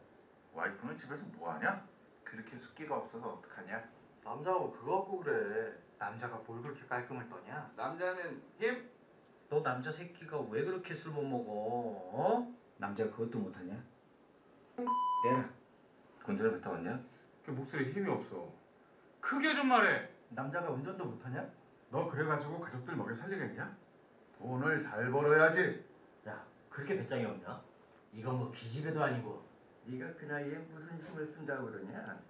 와이프는 집에서 뭐하냐? 그렇게 숫기가 없어서 어떡하냐? 남자가 뭐 그거 갖고 그래. 남자가 뭘 그렇게 깔끔을 떠냐? 남자는 힘. 너 남자 새끼가 왜 그렇게 술 못 먹어? 어? 남자가 그것도 못하냐? 내라. 군대를 갔다 왔냐? 그 목소리에 힘이 없어. 크게 좀 말해. 남자가 운전도 못하냐? 너 그래가지고 가족들 먹여 살리겠냐? 돈을 잘 벌어야지. 야, 그렇게 배짱이 없냐? 이건 뭐 기집애도 아니고. 네가 그 나이에 무슨 힘을 쓴다고 그러냐?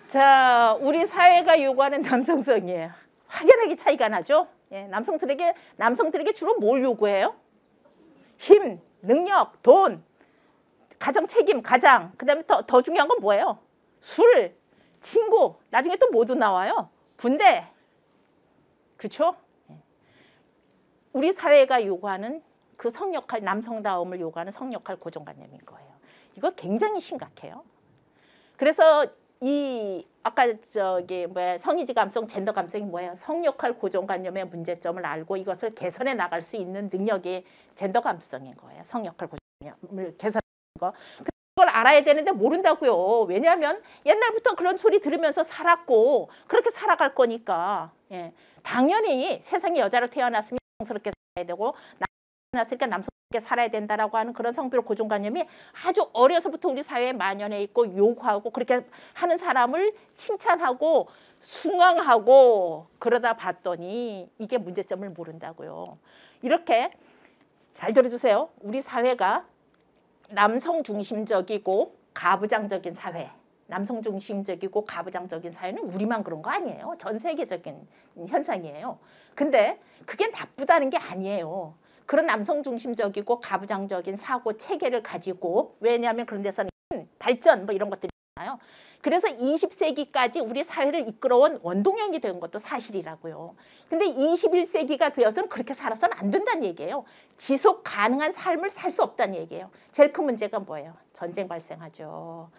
자, 우리 사회가 요구하는 남성성이에요. 확연하게 차이가 나죠. 예, 남성들에게 주로 뭘 요구해요? 힘, 능력, 돈, 가정 책임, 가장. 그다음에 더 중요한 건 뭐예요? 술, 친구. 나중에 또 모두 나와요. 군대. 그렇죠? 우리 사회가 요구하는 그 성역할, 남성다움을 요구하는 성역할 고정관념인 거예요. 이거 굉장히 심각해요. 그래서 아까 성이지 감성, 젠더 감성이 뭐예요? 성역할 고정관념의 문제점을 알고 이것을 개선해 나갈 수 있는 능력이 젠더 감성인 거예요. 성역할 고정관념을 개선하는 거. 그걸 알아야 되는데 모른다고요. 왜냐하면 옛날부터 그런 소리 들으면서 살았고 그렇게 살아갈 거니까. 예. 당연히 세상에 여자로 태어났으면 여성스럽게 살아야 되고 태어났으니까 남성스럽게 살아야 된다라고 하는 그런 성별 고정관념이 아주 어려서부터 우리 사회에 만연해 있고 요구하고 그렇게 하는 사람을 칭찬하고 숭앙하고 그러다 봤더니 이게 문제점을 모른다고요. 이렇게 잘 들어주세요. 우리 사회가 남성 중심적이고 가부장적인 사회, 남성 중심적이고 가부장적인 사회는 우리만 그런 거 아니에요. 전 세계적인 현상이에요. 근데 그게 나쁘다는 게 아니에요. 그런 남성 중심적이고 가부장적인 사고 체계를 가지고, 왜냐하면 그런 데서는 발전 뭐 이런 것들이 있잖아요. 그래서 20세기까지 우리 사회를 이끌어온 원동력이 된 것도 사실이라고요. 근데 21세기가 되어서는 그렇게 살아서는 안 된다는 얘기예요. 지속 가능한 삶을 살 수 없다는 얘기예요. 제일 큰 문제가 뭐예요? 전쟁 발생하죠.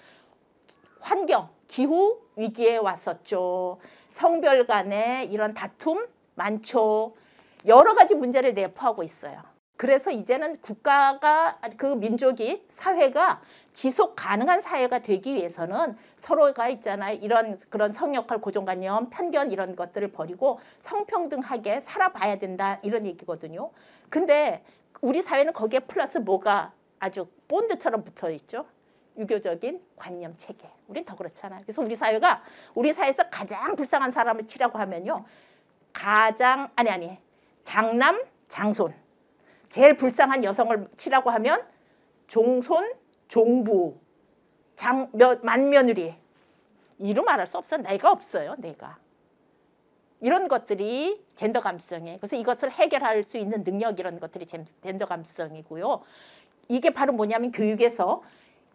환경, 기후 위기에 왔었죠. 성별 간의 이런 다툼 많죠. 여러 가지 문제를 내포하고 있어요. 그래서 이제는 국가가 그 민족이 사회가 지속 가능한 사회가 되기 위해서는 서로가 있잖아요. 이런 그런 성역할 고정관념, 편견 이런 것들을 버리고 성평등하게 살아봐야 된다 이런 얘기거든요. 근데 우리 사회는 거기에 플러스 뭐가 아주 본드처럼 붙어 있죠. 유교적인 관념 체계. 우린 더 그렇잖아요. 그래서 우리 사회에서 가장 불쌍한 사람을 치라고 하면요. 장남, 장손. 제일 불쌍한 여성을 치라고 하면 종손, 종부, 맏며느리. 이루 말할 수 없어. 내가 없어요. 내가. 이런 것들이 젠더 감수성이에요. 그래서 이것을 해결할 수 있는 능력 이런 것들이 젠더 감수성이고요. 이게 바로 뭐냐면 교육에서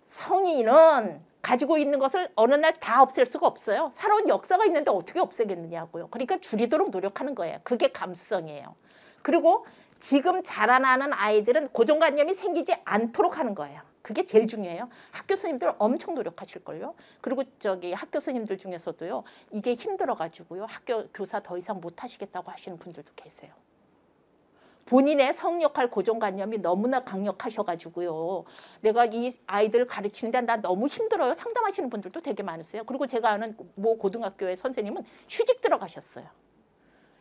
성인은 가지고 있는 것을 어느 날 다 없앨 수가 없어요. 살아온 역사가 있는데 어떻게 없애겠느냐고요. 그러니까 줄이도록 노력하는 거예요. 그게 감수성이에요. 그리고 지금 자라나는 아이들은 고정관념이 생기지 않도록 하는 거예요. 그게 제일 중요해요. 학교 선생님들 엄청 노력하실걸요. 그리고 학교 선생님들 중에서도요. 이게 힘들어가지고요. 학교 교사 더 이상 못 하시겠다고 하시는 분들도 계세요. 본인의 성역할 고정관념이 너무나 강력하셔가지고요. 내가 이 아이들 가르치는데 나 너무 힘들어요. 상담하시는 분들도 되게 많으세요. 그리고 제가 아는 모 고등학교의 선생님은 휴직 들어가셨어요.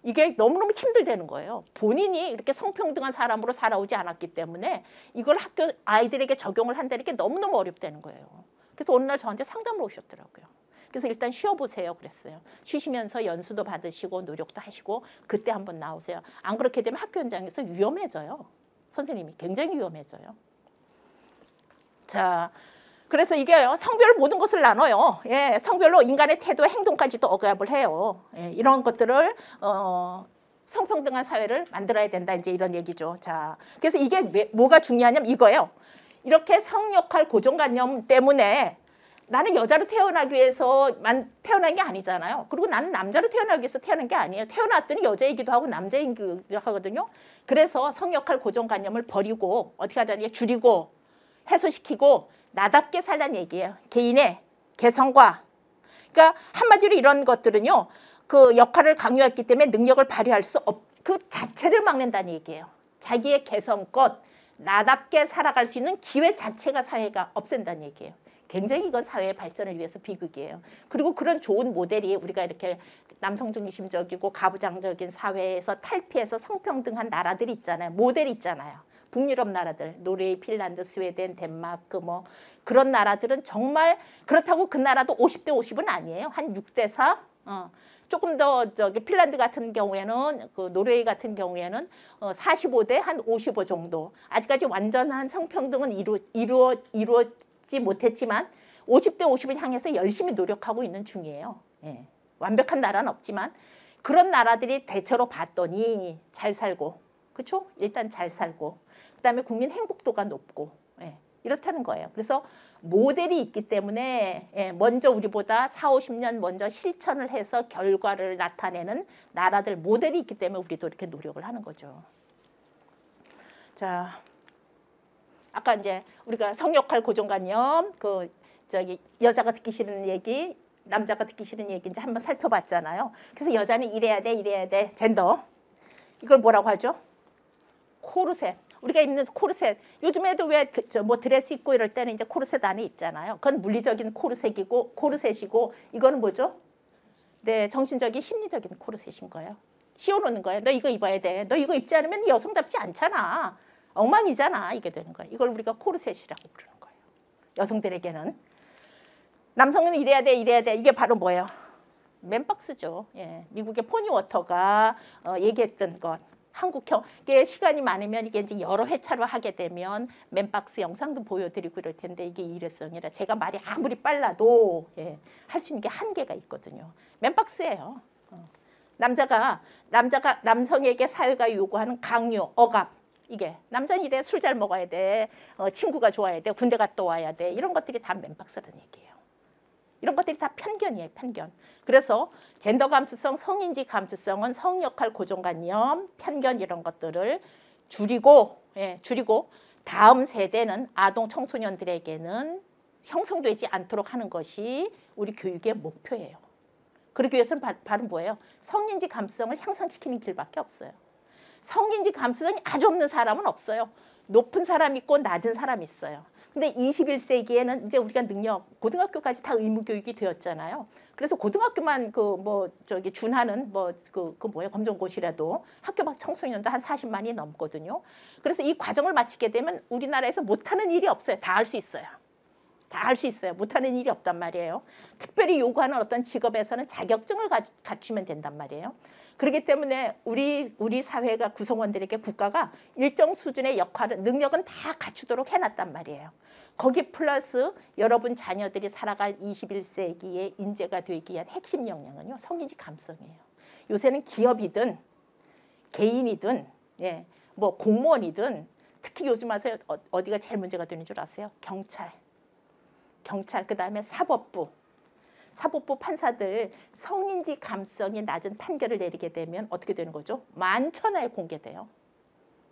이게 너무너무 힘들다는 거예요. 본인이 이렇게 성평등한 사람으로 살아오지 않았기 때문에 이걸 학교 아이들에게 적용을 한다는 게 너무너무 어렵다는 거예요. 그래서 어느 날 저한테 상담을 오셨더라고요. 그래서 일단 쉬어보세요 그랬어요. 쉬시면서 연수도 받으시고 노력도 하시고 그때 한번 나오세요. 안 그렇게 되면 학교 현장에서 위험해져요. 선생님이 굉장히 위험해져요. 자, 그래서 이게 성별 모든 것을 나눠요. 예, 성별로 인간의 태도, 행동까지도 억압을 해요. 예, 이런 것들을 성평등한 사회를 만들어야 된다. 이제 이런 얘기죠. 자, 그래서 이게 뭐가 중요하냐면 이거예요. 이렇게 성역할 고정관념 때문에 나는 여자로 태어나기 위해서 태어난 게 아니잖아요. 그리고 나는 남자로 태어나기 위해서 태어난 게 아니에요. 태어났더니 여자이기도 하고 남자이기도 하거든요. 그래서 성역할 고정관념을 버리고 어떻게 하자니 줄이고 해소시키고 나답게 살란 얘기예요. 개인의 개성과. 그러니까 한마디로 이런 것들은요. 그 역할을 강요했기 때문에 능력을 발휘할 수 그 자체를 막는다는 얘기예요. 자기의 개성껏 나답게 살아갈 수 있는 기회 자체가 사회가 없앤다는 얘기예요. 굉장히 이건 사회의 발전을 위해서 비극이에요. 그리고 그런 좋은 모델이 우리가 이렇게 남성 중심적이고 가부장적인 사회에서 탈피해서 성평등한 나라들이 있잖아요. 모델이 있잖아요. 북유럽 나라들, 노르웨이, 핀란드, 스웨덴, 덴마크 뭐 그런 나라들은 정말 그렇다고 그 나라도 50대 50은 아니에요. 한 6대 4. 조금 더 핀란드 같은 경우에는 그 노르웨이 같은 경우에는 45대 한 55 정도. 아직까지 완전한 성평등은 이루어지지 못했지만 50대 50을 향해서 열심히 노력하고 있는 중이에요. 예. 완벽한 나라는 없지만 그런 나라들이 대체로 봤더니 잘 살고, 그렇죠? 일단 잘 살고, 그다음에 국민 행복도가 높고, 예. 이렇다는 거예요. 그래서 모델이 있기 때문에 먼저 우리보다 40, 50년 먼저 실천을 해서 결과를 나타내는 나라들 모델이 있기 때문에 우리도 이렇게 노력을 하는 거죠. 자, 아까 이제 우리가 성역할 고정관념, 여자가 듣기 싫은 얘기, 남자가 듣기 싫은 얘기 이제 한번 살펴봤잖아요. 그래서 여자는 이래야 돼, 젠더. 이걸 뭐라고 하죠? 코르셋. 우리가 입는 코르셋. 요즘에도 왜 뭐 드레스 입고 이럴 때는 이제 코르셋 안에 있잖아요. 그건 물리적인 코르셋이고 이거는 뭐죠? 네, 정신적인 심리적인 코르셋인 거예요. 씌워놓는 거예요. 너 이거 입어야 돼. 너 이거 입지 않으면 여성답지 않잖아. 엉망이잖아. 이게 되는 거예요. 이걸 우리가 코르셋이라고 부르는 거예요. 여성들에게는. 남성은 이래야 돼. 이게 바로 뭐예요? 맨박스죠. 예, 미국의 포니 워터가 얘기했던 것. 한국형, 이게 시간이 많으면 이게 이제 여러 회차로 하게 되면 맨박스 영상도 보여드리고 이럴 텐데 이게 일회성이라 제가 말이 아무리 빨라도 할 수 있는 게 한계가 있거든요. 맨박스예요. 남성에게 사회가 요구하는 강요, 억압. 이게 남자는 이래 술 잘 먹어야 돼, 친구가 좋아야 돼, 군대 갔다 와야 돼. 이런 것들이 다 맨박스라는 얘기예요. 이런 것들이 다 편견이에요. 편견. 그래서 젠더 감수성, 성인지 감수성은 성역할 고정관념, 편견 이런 것들을 줄이고 다음 세대는 아동 청소년들에게는 형성되지 않도록 하는 것이 우리 교육의 목표예요. 그러기 위해서는 바로 뭐예요? 성인지 감수성을 향상시키는 길밖에 없어요. 성인지 감수성이 아주 없는 사람은 없어요. 높은 사람 있고 낮은 사람 있어요. 근데 21세기에는 이제 우리가 고등학교까지 다 의무 교육이 되었잖아요. 그래서 고등학교만 준하는 검정고시라도 학교 밖 청소년도 한 40만이 넘거든요. 그래서 이 과정을 마치게 되면 우리나라에서 못하는 일이 없어요. 다 할 수 있어요. 다 할 수 있어요. 못하는 일이 없단 말이에요. 특별히 요구하는 어떤 직업에서는 자격증을 갖추면 된단 말이에요. 그렇기 때문에 우리 사회가 구성원들에게 국가가 일정 수준의 능력은 다 갖추도록 해놨단 말이에요. 거기 플러스 여러분 자녀들이 살아갈 21세기의 인재가 되기 위한 핵심 역량은요, 성인지 감성이에요. 요새는 기업이든 개인이든 뭐 공무원이든 특히 요즘 와서 어디가 제일 문제가 되는 줄 아세요? 경찰, 그다음에 사법부 판사들 성인지 감성이 낮은 판결을 내리게 되면 어떻게 되는 거죠? 만천하에 공개돼요.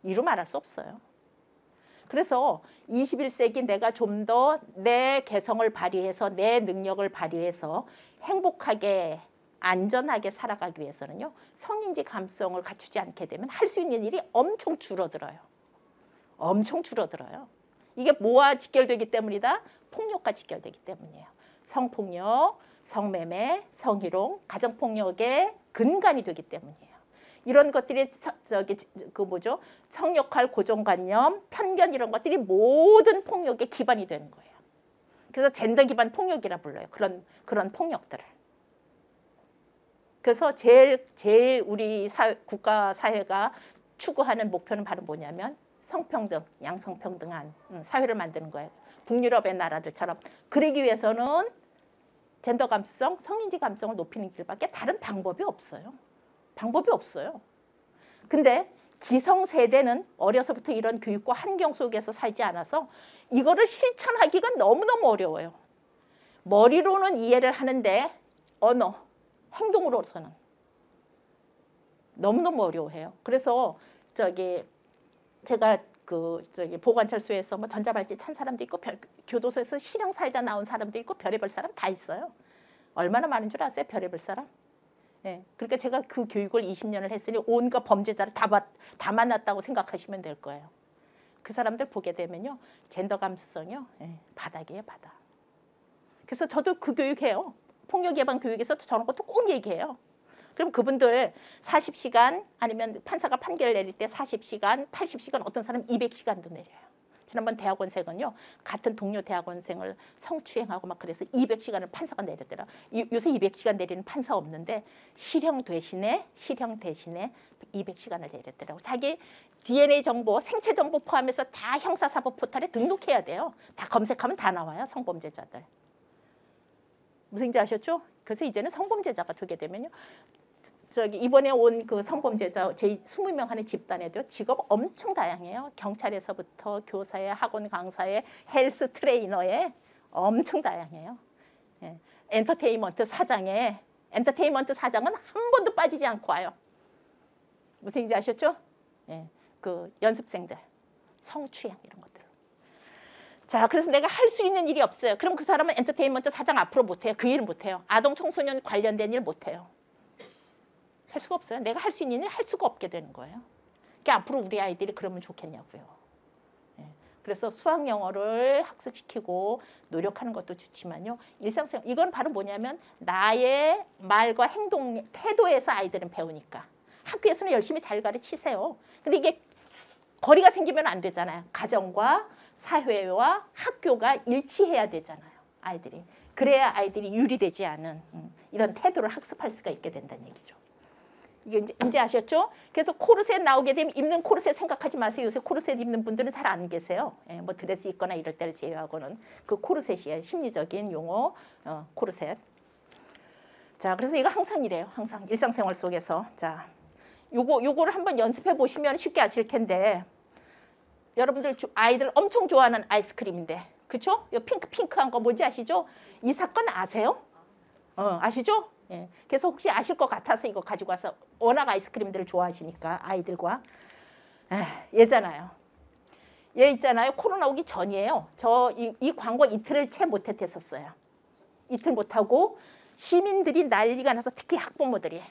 이루 말할 수 없어요. 그래서 21세기 내가 좀 더 내 개성을 발휘해서 내 능력을 발휘해서 행복하게 안전하게 살아가기 위해서는요, 성인지 감성을 갖추지 않게 되면 할 수 있는 일이 엄청 줄어들어요. 엄청 줄어들어요. 이게 뭐와 직결되기 때문이다? 폭력과 직결되기 때문이에요. 성폭력, 성매매, 성희롱, 가정폭력의 근간이 되기 때문이에요. 이런 것들이 성역할 고정관념, 편견 이런 것들이 모든 폭력의 기반이 되는 거예요. 그래서 젠더 기반 폭력이라 불러요. 그런 폭력들을. 그래서 제일 우리 국가 사회가 추구하는 목표는 바로 뭐냐면 성평등, 양성평등한 사회를 만드는 거예요. 북유럽의 나라들처럼. 그러기 위해서는 젠더 감수성, 성인지 감성을 높이는 길밖에 다른 방법이 없어요. 방법이 없어요. 근데 기성세대는 어려서부터 이런 교육과 환경 속에서 살지 않아서 이거를 실천하기가 너무너무 어려워요. 머리로는 이해를 하는데 언어, 행동으로서는 너무너무 어려워해요. 그래서 제가 보관철수에서 뭐 전자발찌 찬 사람도 있고 교도소에서 실형 살다 나온 사람도 있고 별의별 사람 다 있어요. 얼마나 많은 줄 아세요? 별의별 사람? 그러니까 제가 그 교육을 20년을 했으니 온갖 범죄자를 다 만났다고 생각하시면 될 거예요. 그 사람들 보게 되면요, 젠더 감수성이요, 바닥이에요, 바닥. 그래서 저도 그 교육해요. 폭력 예방 교육에서 저런 것도 꼭 얘기해요. 그럼 그분들 40시간 아니면 판사가 판결을 내릴 때 40시간, 80시간, 어떤 사람 200시간도 내려요. 지난번 대학원생은요, 같은 동료 대학원생을 성추행하고 막 그래서 200시간을 판사가 내렸더라. 요새 200시간 내리는 판사 없는데 실형 대신에 200시간을 내렸더라고. 자기 DNA 정보, 생체 정보 포함해서 다 형사사법 포털에 등록해야 돼요. 다 검색하면 다 나와요, 성범죄자들. 무슨 얘기인지 아셨죠? 그래서 이제는 성범죄자가 되게 되면요, 이번에 온 그 성범죄자 제 20명 하는 집단에도 직업 엄청 다양해요. 경찰에서부터 교사에, 학원 강사에, 헬스 트레이너에 엄청 다양해요. 엔터테인먼트 사장은 한 번도 빠지지 않고 와요. 무슨 얘기인지 아셨죠? 그 연습생들, 성추행 이런 것들. 자, 그래서 내가 할 수 있는 일이 없어요. 그럼 그 사람은 엔터테인먼트 사장 앞으로 못해요. 그 일을 못해요. 아동 청소년 관련된 일 못해요. 할 수가 없어요. 내가 할 수 있는 일 할 수가 없게 되는 거예요. 그러니까 앞으로 우리 아이들이 그러면 좋겠냐고요. 그래서 수학 영어를 학습시키고 노력하는 것도 좋지만요, 일상생활, 이건 바로 뭐냐면 나의 말과 행동, 태도에서 아이들은 배우니까. 학교에서는 열심히 잘 가르치세요. 근데 이게 거리가 생기면 안 되잖아요. 가정과 사회와 학교가 일치해야 되잖아요, 아이들이. 그래야 아이들이 유리되지 않은 이런 태도를 학습할 수가 있게 된다는 얘기죠. 이게 이제 아셨죠? 그래서 코르셋 나오게 되면 입는 코르셋 생각하지 마세요. 요새 코르셋 입는 분들은 잘 안 계세요. 뭐 드레스 입거나 이럴 때를 제외하고는 그 코르셋이에요. 심리적인 용어, 코르셋. 자, 그래서 이거 항상 이래요. 항상 일상생활 속에서. 자, 요거를 한번 연습해 보시면 쉽게 아실 텐데, 여러분들 아이들 엄청 좋아하는 아이스크림인데, 그렇죠? 요 핑크한 거 뭔지 아시죠? 이 사건 아세요? 아시죠? 그래서 혹시 아실 것 같아서 이거 가지고 와서, 워낙 아이스크림들을 좋아하시니까 아이들과. 얘잖아요. 얘 있잖아요. 코로나 오기 전이에요. 이 광고 이틀을 채 못했었어요. 이틀 못하고 시민들이 난리가 나서, 특히 학부모들이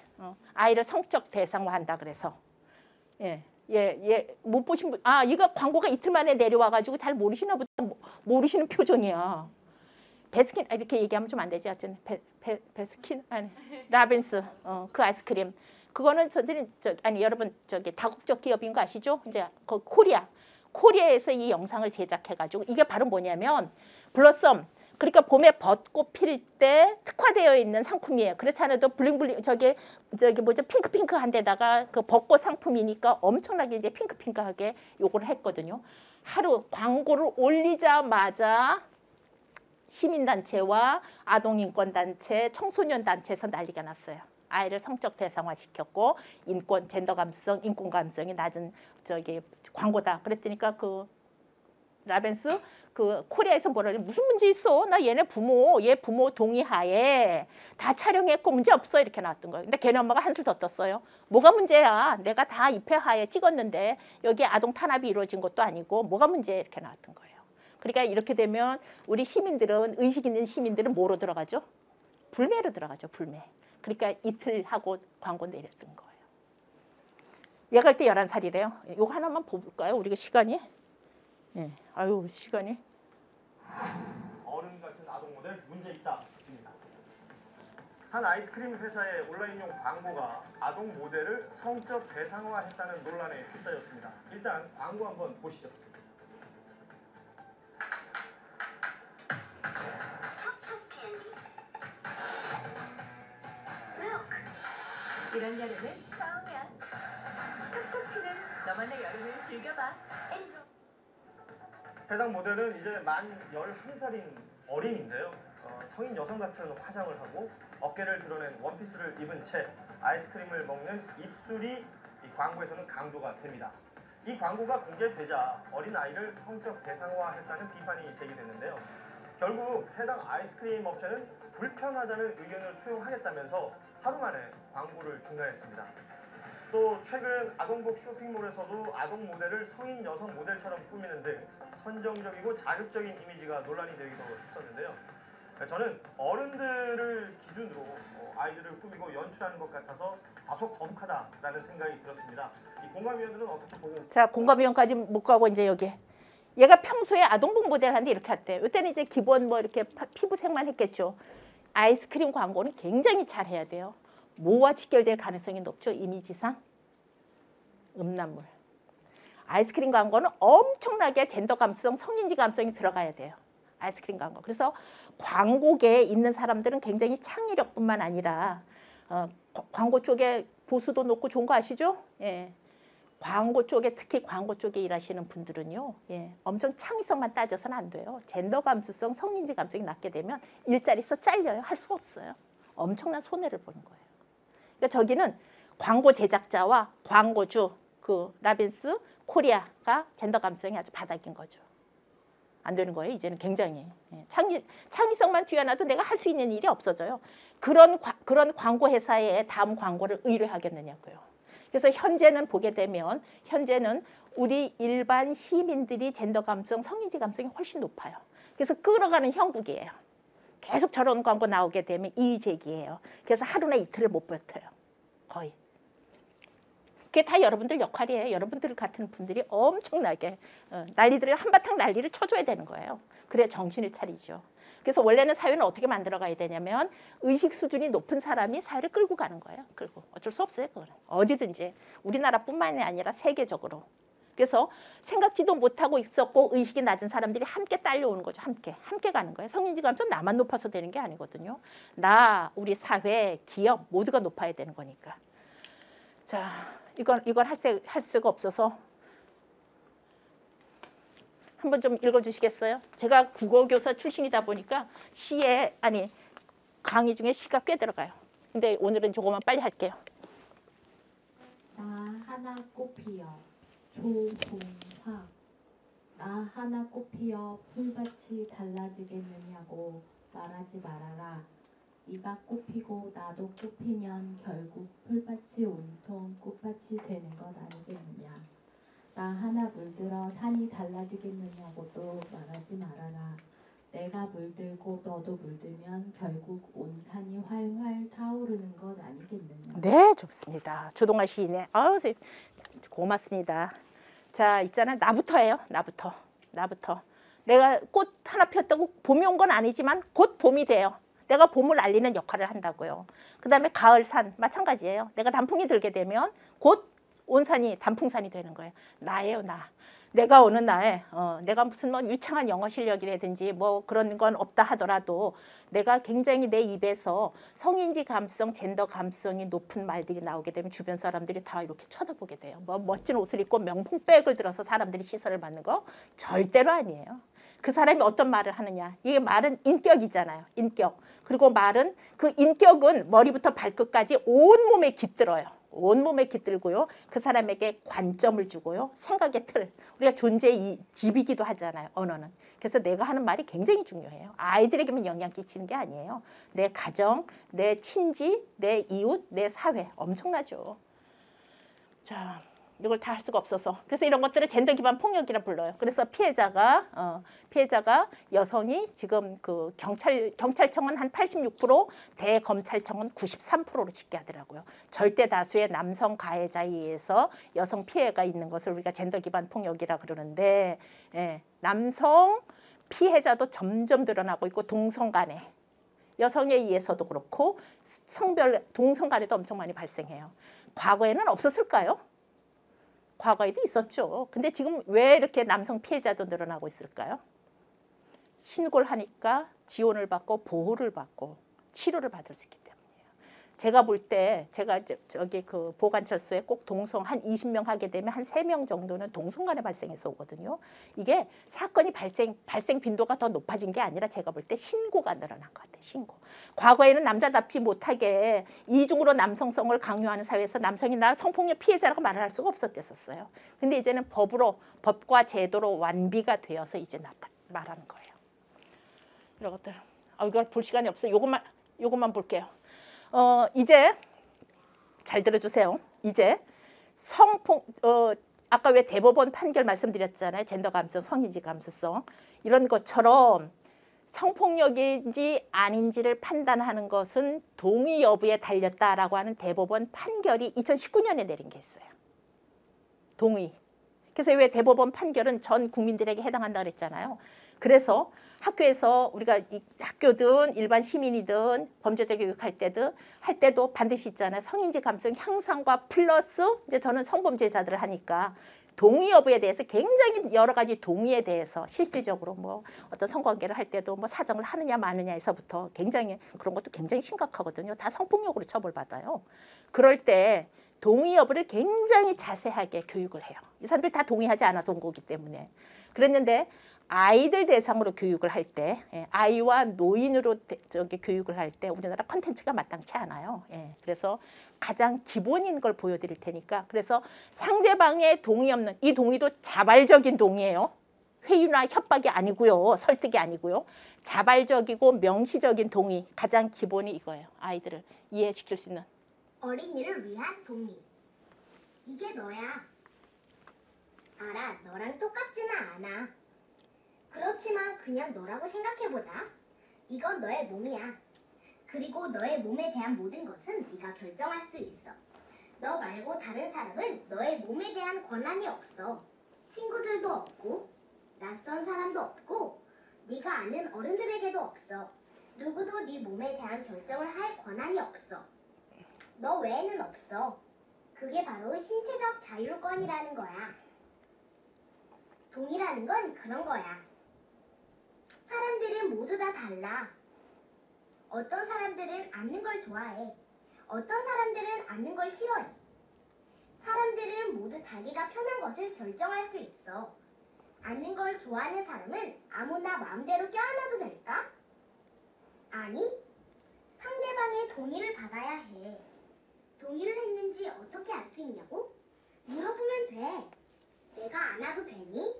아이를 성적 대상화한다 그래서 못 보신 분, 이거 광고가 이틀 만에 내려와가지고 잘 모르시나 보다. 모르시는 표정이야. 베스킨, 이렇게 얘기하면 좀 안 되지. 어쨌든 베스킨, 라빈스, 그 아이스크림. 그거는 선생님, 여러분, 다국적 기업인 거 아시죠? 이제 그 코리아에서 이 영상을 제작해가지고 이게 바로 뭐냐면 블러썸. 그러니까 봄에 벚꽃 필 때 특화되어 있는 상품이에요. 그렇지 않아도 블링블링 핑크핑크한 데다가 그 벚꽃 상품이니까 엄청나게 이제 핑크핑크하게 요거를 했거든요. 하루 광고를 올리자마자 시민단체와 아동인권단체, 청소년단체에서 난리가 났어요. 아이를 성적 대상화 시켰고 젠더 감수성, 인권 감수성이 낮은 광고다. 그랬더니까 그 라벤스 그 코리아에서 뭐라 그래? 무슨 문제 있어? 나 얘 부모 동의하에 다 촬영했고 문제 없어 이렇게 나왔던 거예요. 근데 걔네 엄마가 한술 더 떴어요. 뭐가 문제야? 내가 다 입회하에 찍었는데 여기 아동 탄압이 이루어진 것도 아니고 뭐가 문제야? 이렇게 나왔던 거예요. 그러니까 이렇게 되면 우리 시민들은 의식 있는 시민들은 뭐로 들어가죠? 불매로 들어가죠. 불매. 그러니까 이틀 하고 광고 내렸던 거예요. 얘가 그때 11살이래요. 이거 하나만 볼까요? 우리가 시간이? 시간이. 어른 같은 아동 모델 문제 있다. 한 아이스크림 회사의 온라인용 광고가 아동 모델을 성적 대상화했다는 논란에 휩싸였습니다. 일단 광고 한번 보시죠. 이런 여름은 처음이야. 톡톡 튀는 너만의 여름을 즐겨봐. 해당 모델은 이제 만 11살인 어린인데요. 성인 여성 같은 화장을 하고 어깨를 드러낸 원피스를 입은 채 아이스크림을 먹는 입술이 이 광고에서는 강조가 됩니다. 이 광고가 공개되자 어린아이를 성적 대상화했다는 비판이 제기됐는데요. 결국 해당 아이스크림 업체는 불편하다는 의견을 수용하겠다면서 하루 만에 광고를 중단했습니다. 또 최근 아동복 쇼핑몰에서도 아동 모델을 성인 여성 모델처럼 꾸미는 등 선정적이고 자극적인 이미지가 논란이 되기도 했었는데요. 저는 어른들을 기준으로 아이들을 꾸미고 연출하는 것 같아서 다소 거북하다라는 생각이 들었습니다. 이 공감위원들은 어떻게 보고? 자, 공감위원까지 못 가고 이제 여기. 얘가 평소에 아동복 모델 하는데 이렇게 했대요. 이때는 이제 기본 이렇게 피부색만 했겠죠. 아이스크림 광고는 굉장히 잘해야 돼요. 뭐와 직결될 가능성이 높죠? 이미지상. 음란물. 아이스크림 광고는 엄청나게 젠더 감수성, 성인지 감성이 들어가야 돼요. 아이스크림 광고. 그래서 광고계에 있는 사람들은 굉장히 창의력뿐만 아니라 광고 쪽에 보수도 높고 좋은 거 아시죠? 예. 광고 쪽에 특히 광고 쪽에 일하시는 분들은요. 엄청 창의성만 따져서는 안 돼요. 젠더 감수성, 성인지 감성이 낮게 되면 일자리에서 잘려요. 할 수가 없어요. 엄청난 손해를 보는 거예요. 그러니까 저기는 광고 제작자와 광고주 그 라빈스 코리아가 젠더 감성이 아주 바닥인 거죠. 안 되는 거예요. 이제는 굉장히 창의성만 뛰어나도 내가 할 수 있는 일이 없어져요. 그런 광고 회사에 다음 광고를 의뢰하겠느냐고요. 그래서 현재는 보게 되면 현재는 우리 일반 시민들이 젠더 감성, 성인지 감성이 훨씬 높아요. 그래서 끌어가는 형국이에요. 계속 저런 광고 나오게 되면 이의제기예요. 그래서 하루나 이틀을 못 버텨요. 거의. 그게 다 여러분들 역할이에요. 여러분들 같은 분들이 엄청나게 난리들을 한바탕 난리를 쳐줘야 되는 거예요. 그래야 정신을 차리죠. 그래서 원래는 사회는 어떻게 만들어가야 되냐면 의식 수준이 높은 사람이 사회를 끌고 가는 거예요. 끌고. 어쩔 수 없어요. 그거는. 어디든지. 우리나라뿐만이 아니라 세계적으로. 그래서 생각지도 못하고 있었고 의식이 낮은 사람들이 함께 딸려오는 거죠. 함께 가는 거예요. 성인지 감성 나만 높아서 되는 게 아니거든요. 나, 우리 사회, 기업 모두가 높아야 되는 거니까. 자, 이건 할 수가 없어서 한번 좀 읽어주시겠어요? 제가 국어교사 출신이다 보니까 강의 중에 시가 꽤 들어가요. 근데 오늘은 조금만 빨리 할게요. 나 하나 꽃피어 조동화. 나 하나 꽃피어 풀밭이 달라지겠느냐고 말하지 말아라. 네가 꽃피고 나도 꽃피면 결국 풀밭이 온통 꽃밭이 되는 것 아니겠느냐. 나 하나 물들어 산이 달라지겠느냐고도 말하지 말아라. 내가 물들고 너도 물들면 결국 온 산이 활활 타오르는 것 아니겠느냐. 네, 좋습니다. 조동아 시인의 고맙습니다. 자, 있잖아. 나부터예요. 나부터. 내가 꽃 하나 피웠다고 봄이 온 건 아니지만 곧 봄이 돼요. 내가 봄을 알리는 역할을 한다고요. 그 다음에 가을 산 마찬가지예요. 내가 단풍이 들게 되면 곧 온산이 단풍산이 되는 거예요. 나예요, 나. 내가 어느 날 내가 무슨 뭐 유창한 영어 실력이라든지 뭐 그런 건 없다 하더라도 내가 굉장히 내 입에서 성인지 감수성, 젠더 감수성이 높은 말들이 나오게 되면 주변 사람들이 다 이렇게 쳐다보게 돼요. 뭐 멋진 옷을 입고 명품백을 들어서 사람들이 시선을 받는 거 절대로 아니에요. 그 사람이 어떤 말을 하느냐. 이게 말은 인격이잖아요. 인격. 그리고 말은 그 인격은 머리부터 발끝까지 온몸에 깃들어요. 온몸에 깃들고요. 그 사람에게 관점을 주고요. 생각의 틀. 우리가 존재의 집이기도 하잖아요. 언어는. 그래서 내가 하는 말이 굉장히 중요해요. 아이들에게만 영향 끼치는 게 아니에요. 내 가정, 내 친지, 내 이웃, 내 사회. 엄청나죠. 자, 이걸 다 할 수가 없어서. 그래서 이런 것들을 젠더 기반 폭력이라 불러요. 그래서 피해자가 여성이 지금 그 경찰청은 한 86%, 대검찰청은 93%로 집계하더라고요. 절대 다수의 남성 가해자에 의해서 여성 피해가 있는 것을 우리가 젠더 기반 폭력이라 그러는데, 남성 피해자도 점점 늘어나고 있고 동성 간에 여성에 의해서도 그렇고 성별 동성 간에도 엄청 많이 발생해요. 과거에는 없었을까요? 과거에도 있었죠. 근데 지금 왜 이렇게 남성 피해자도 늘어나고 있을까요? 신고를 하니까 지원을 받고 보호를 받고 치료를 받을 수 있기 때문이에요. 제가 볼 때 제가 저기 그 보관철소에 꼭 동성 한 20명 하게 되면 한 3명 정도는 동성 간에 발생해서 오거든요. 이게 사건이 발생 빈도가 더 높아진 게 아니라 제가 볼 때 신고가 늘어난 것 같아요. 신고. 과거에는 남자답지 못하게 이중으로 남성성을 강요하는 사회에서 남성이 나 성폭력 피해자라고 말을 할 수가 없었댔었어요. 근데 이제는 법과 제도로 완비가 되어서 이제 말하는 거예요. 이런 것들. 이걸 볼 시간이 없어요. 요것만 볼게요. 이제 잘 들어주세요. 이제 아까 왜 대법원 판결 말씀드렸잖아요. 젠더 감수성, 성인지 감수성 이런 것처럼 성폭력인지 아닌지를 판단하는 것은 동의 여부에 달렸다라고 하는 대법원 판결이 2019년에 내린 게 있어요. 동의. 그래서 왜 대법원 판결은 전 국민들에게 해당한다 그랬잖아요. 그래서 학교에서 우리가 학교든 일반 시민이든 범죄자 교육할 때도 반드시 있잖아요. 성인지 감수성 향상과 플러스 이제 저는 성범죄자들을 하니까 동의 여부에 대해서 굉장히 여러 가지 동의에 대해서 실질적으로 뭐 어떤 성관계를 할 때도 뭐 사정을 하느냐 마느냐에서부터 굉장히 그런 것도 굉장히 심각하거든요. 다 성폭력으로 처벌받아요. 그럴 때 동의 여부를 굉장히 자세하게 교육을 해요. 이 사람들 다 동의하지 않아서 온 거기 때문에. 그랬는데 아이들 대상으로 교육을 할 때, 아이와 노인으로 교육을 할 때 우리나라 콘텐츠가 마땅치 않아요. 그래서 가장 기본인 걸 보여드릴 테니까 그래서 상대방의 동의 없는 이 동의도 자발적인 동의예요. 회유나 협박이 아니고요. 설득이 아니고요. 자발적이고 명시적인 동의 가장 기본이 이거예요. 아이들을 이해시킬 수 있는. 어린이를 위한 동의. 이게 너야. 알아, 너랑 똑같지는 않아. 그렇지만 그냥 너라고 생각해보자. 이건 너의 몸이야. 그리고 너의 몸에 대한 모든 것은 네가 결정할 수 있어. 너 말고 다른 사람은 너의 몸에 대한 권한이 없어. 친구들도 없고 낯선 사람도 없고 네가 아는 어른들에게도 없어. 누구도 네 몸에 대한 결정을 할 권한이 없어. 너 외에는 없어. 그게 바로 신체적 자율권이라는 거야. 동의라는 건 그런 거야. 사람들은 모두 다 달라. 어떤 사람들은 앉는 걸 좋아해. 어떤 사람들은 앉는 걸 싫어해. 사람들은 모두 자기가 편한 것을 결정할 수 있어. 앉는 걸 좋아하는 사람은 아무나 마음대로 껴안아도 될까? 아니, 상대방의 동의를 받아야 해. 동의를 했는지 어떻게 알 수 있냐고? 물어보면 돼. 내가 안아도 되니?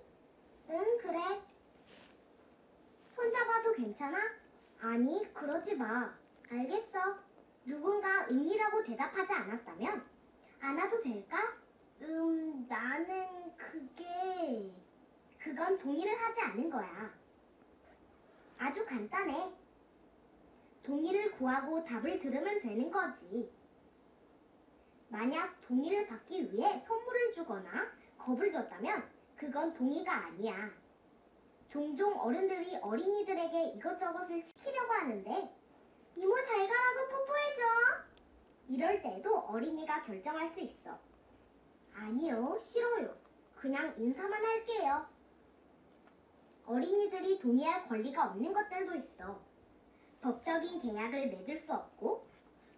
응, 그래. 손잡아도 괜찮아? 아니, 그러지 마. 알겠어. 누군가 응이라고 대답하지 않았다면 안아도 될까? 나는 그건 동의를 하지 않는 거야. 아주 간단해. 동의를 구하고 답을 들으면 되는 거지. 만약 동의를 받기 위해 선물을 주거나 겁을 줬다면 그건 동의가 아니야. 종종 어른들이 어린이들에게 이것저것을 시키려고 하는데 이모 잘 가라고 뽀뽀해줘. 이럴 때도 어린이가 결정할 수 있어. 아니요, 싫어요. 그냥 인사만 할게요. 어린이들이 동의할 권리가 없는 것들도 있어. 법적인 계약을 맺을 수 없고,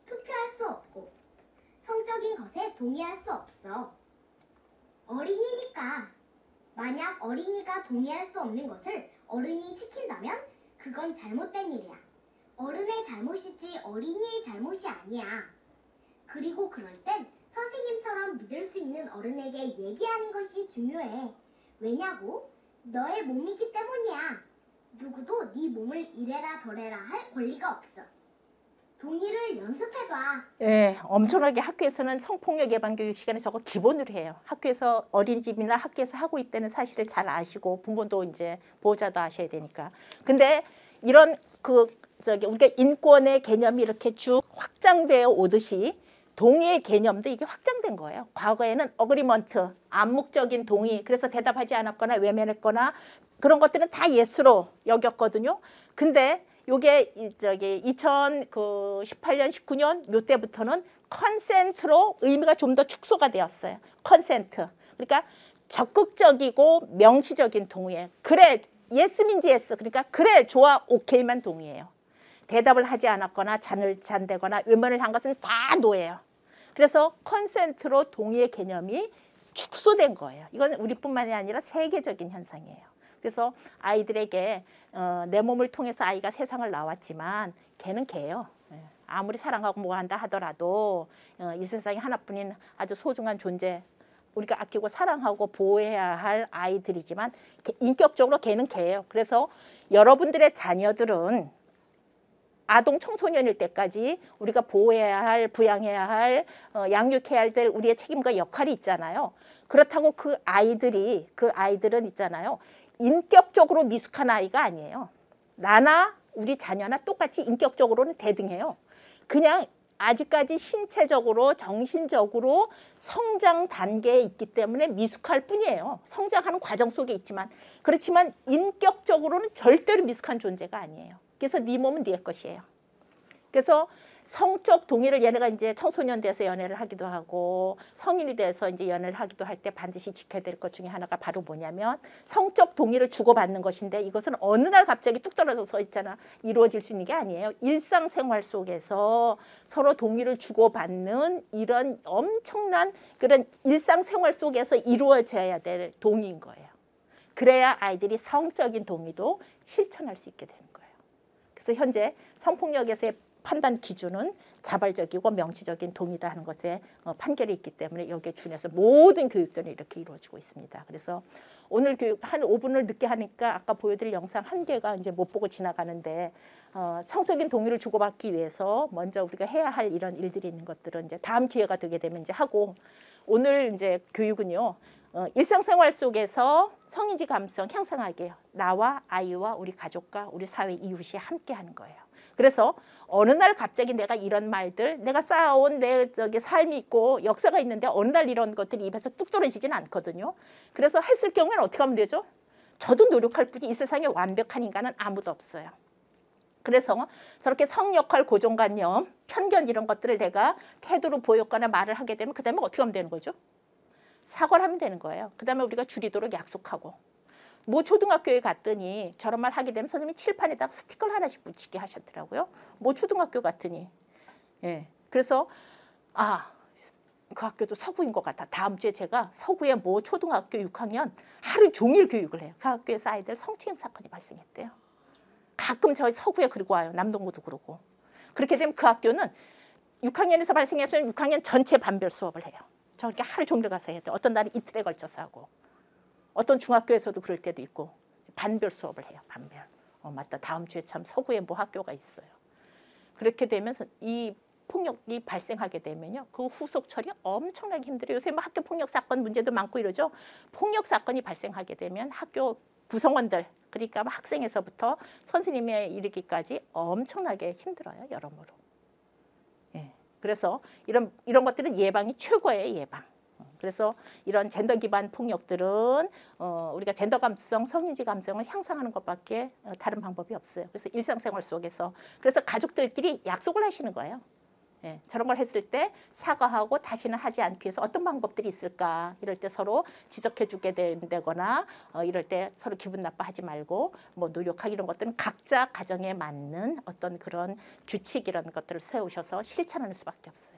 투표할 수 없고, 성적인 것에 동의할 수 없어. 어린이니까. 만약 어린이가 동의할 수 없는 것을 어른이 시킨다면 그건 잘못된 일이야. 어른의 잘못이지 어린이의 잘못이 아니야. 그리고 그럴 땐 선생님처럼 믿을 수 있는 어른에게 얘기하는 것이 중요해. 왜냐고? 너의 몸이기 때문이야. 누구도 네 몸을 이래라 저래라 할 권리가 없어. 동의를 연습해봐. 예, 엄청나게 학교에서는 성폭력 예방 교육 시간에 저거 기본으로 해요. 학교에서 어린이집이나 학교에서 하고 있다는 사실을 잘 아시고 부모도 이제 보호자도 아셔야 되니까. 근데 이런 우리가 인권의 개념이 이렇게 쭉 확장되어 오듯이 동의의 개념도 이게 확장된 거예요. 과거에는 어그리먼트, 암묵적인 동의, 그래서 대답하지 않았거나 외면했거나 그런 것들은 다 예스로 여겼거든요. 근데 요게 2018년, 19년 요때부터는 컨센트로 의미가 좀 더 축소가 되었어요. 컨센트. 그러니까 적극적이고 명시적인 동의에. 그래, 예스 민지 예스. 그러니까 그래, 좋아, 오케이만 동의해요. 대답을 하지 않았거나 잔대거나 외면을 한 것은 다 노예요. 그래서 컨센트로 동의의 개념이 축소된 거예요. 이건 우리뿐만이 아니라 세계적인 현상이에요. 그래서 아이들에게 내 몸을 통해서 아이가 세상을 나왔지만 걔는 걔예요. 아무리 사랑하고 뭐 한다 하더라도 이 세상에 하나뿐인 아주 소중한 존재, 우리가 아끼고 사랑하고 보호해야 할 아이들이지만 인격적으로 걔는 걔예요. 그래서 여러분들의 자녀들은 아동 청소년일 때까지 우리가 보호해야 할, 부양해야 할, 양육해야 될 우리의 책임과 역할이 있잖아요. 그렇다고 그 아이들은 있잖아요. 인격적으로 미숙한 아이가 아니에요. 나나 우리 자녀나 똑같이 인격적으로는 대등해요. 그냥 아직까지 신체적으로 정신적으로 성장 단계에 있기 때문에 미숙할 뿐이에요. 성장하는 과정 속에 있지만. 그렇지만 인격적으로는 절대로 미숙한 존재가 아니에요. 그래서 네 몸은 네 것이에요. 그래서 성적 동의를 얘네가 이제 청소년 돼서 연애를 하기도 하고 성인이 돼서 이제 연애를 하기도 할 때 반드시 지켜야 될 것 중에 하나가 바로 뭐냐면 성적 동의를 주고받는 것인데 이것은 어느 날 갑자기 뚝 떨어져서 있잖아. 이루어질 수 있는 게 아니에요. 일상생활 속에서 서로 동의를 주고받는 이런 엄청난 그런 일상생활 속에서 이루어져야 될 동의인 거예요. 그래야 아이들이 성적인 동의도 실천할 수 있게 되는 거예요. 그래서 현재 성폭력에서의 판단 기준은 자발적이고 명시적인 동의다 하는 것에 판결이 있기 때문에 여기에 준해서 모든 교육들이 이렇게 이루어지고 있습니다. 그래서 오늘 교육 한 5분을 늦게 하니까 아까 보여드릴 영상 한 개가 이제 못 보고 지나가는데 성적인 동의를 주고받기 위해서 먼저 우리가 해야 할 이런 일들이 있는 것들은 이제 다음 기회가 되게 되면 이제 하고 오늘 이제 교육은요. 일상생활 속에서 성인지 감성 향상하게 나와 아이와 우리 가족과 우리 사회 이웃이 함께 하는 거예요. 그래서 어느 날 갑자기 내가 이런 말들, 내가 쌓아온 내 삶이 있고 역사가 있는데 어느 날 이런 것들이 입에서 뚝 떨어지진 않거든요. 그래서 했을 경우에는 어떻게 하면 되죠? 저도 노력할 뿐이 이 세상에 완벽한 인간은 아무도 없어요. 그래서 저렇게 성역할 고정관념, 편견 이런 것들을 내가 태도로 보였거나 말을 하게 되면 그 다음에 어떻게 하면 되는 거죠? 사과를 하면 되는 거예요. 그 다음에 우리가 줄이도록 약속하고. 모 초등학교에 갔더니 저런 말 하게 되면 선생님이 칠판에다가 스티커를 하나씩 붙이게 하셨더라고요. 모 초등학교 갔더니. 예. 그래서 그 학교도 서구인 것 같아. 다음 주에 제가 서구의 모 초등학교 6학년 하루 종일 교육을 해요. 그 학교에서 아이들 성추행 사건이 발생했대요. 가끔 저희 서구에 그러고 와요. 남동구도 그러고. 그렇게 되면 그 학교는 6학년에서 발생했으면 6학년 전체 반별 수업을 해요. 저렇게 하루 종일 가서 해야 돼. 어떤 날은 이틀에 걸쳐서 하고. 어떤 중학교에서도 그럴 때도 있고 반별 수업을 해요. 반별. 맞다. 다음 주에 참 서구에 뭐 학교가 있어요. 그렇게 되면서 이 폭력이 발생하게 되면요. 그 후속 처리 엄청나게 힘들어요. 요새 뭐 학교 폭력 사건 문제도 많고 이러죠. 폭력 사건이 발생하게 되면 학교 구성원들 그러니까 학생에서부터 선생님에 이르기까지 엄청나게 힘들어요. 여러모로. 예. 그래서 이런 것들은 예방이 최고의 예방. 그래서 이런 젠더 기반 폭력들은 우리가 젠더 감수성, 성인지 감수성을 향상하는 것밖에 다른 방법이 없어요. 그래서 일상생활 속에서 그래서 가족들끼리 약속을 하시는 거예요. 예, 저런 걸 했을 때 사과하고 다시는 하지 않기 위해서 어떤 방법들이 있을까? 이럴 때 서로 지적해 주게 된다거나 이럴 때 서로 기분 나빠하지 말고 뭐 노력하기 이런 것들은 각자 가정에 맞는 어떤 그런 규칙 이런 것들을 세우셔서 실천하는 수밖에 없어요.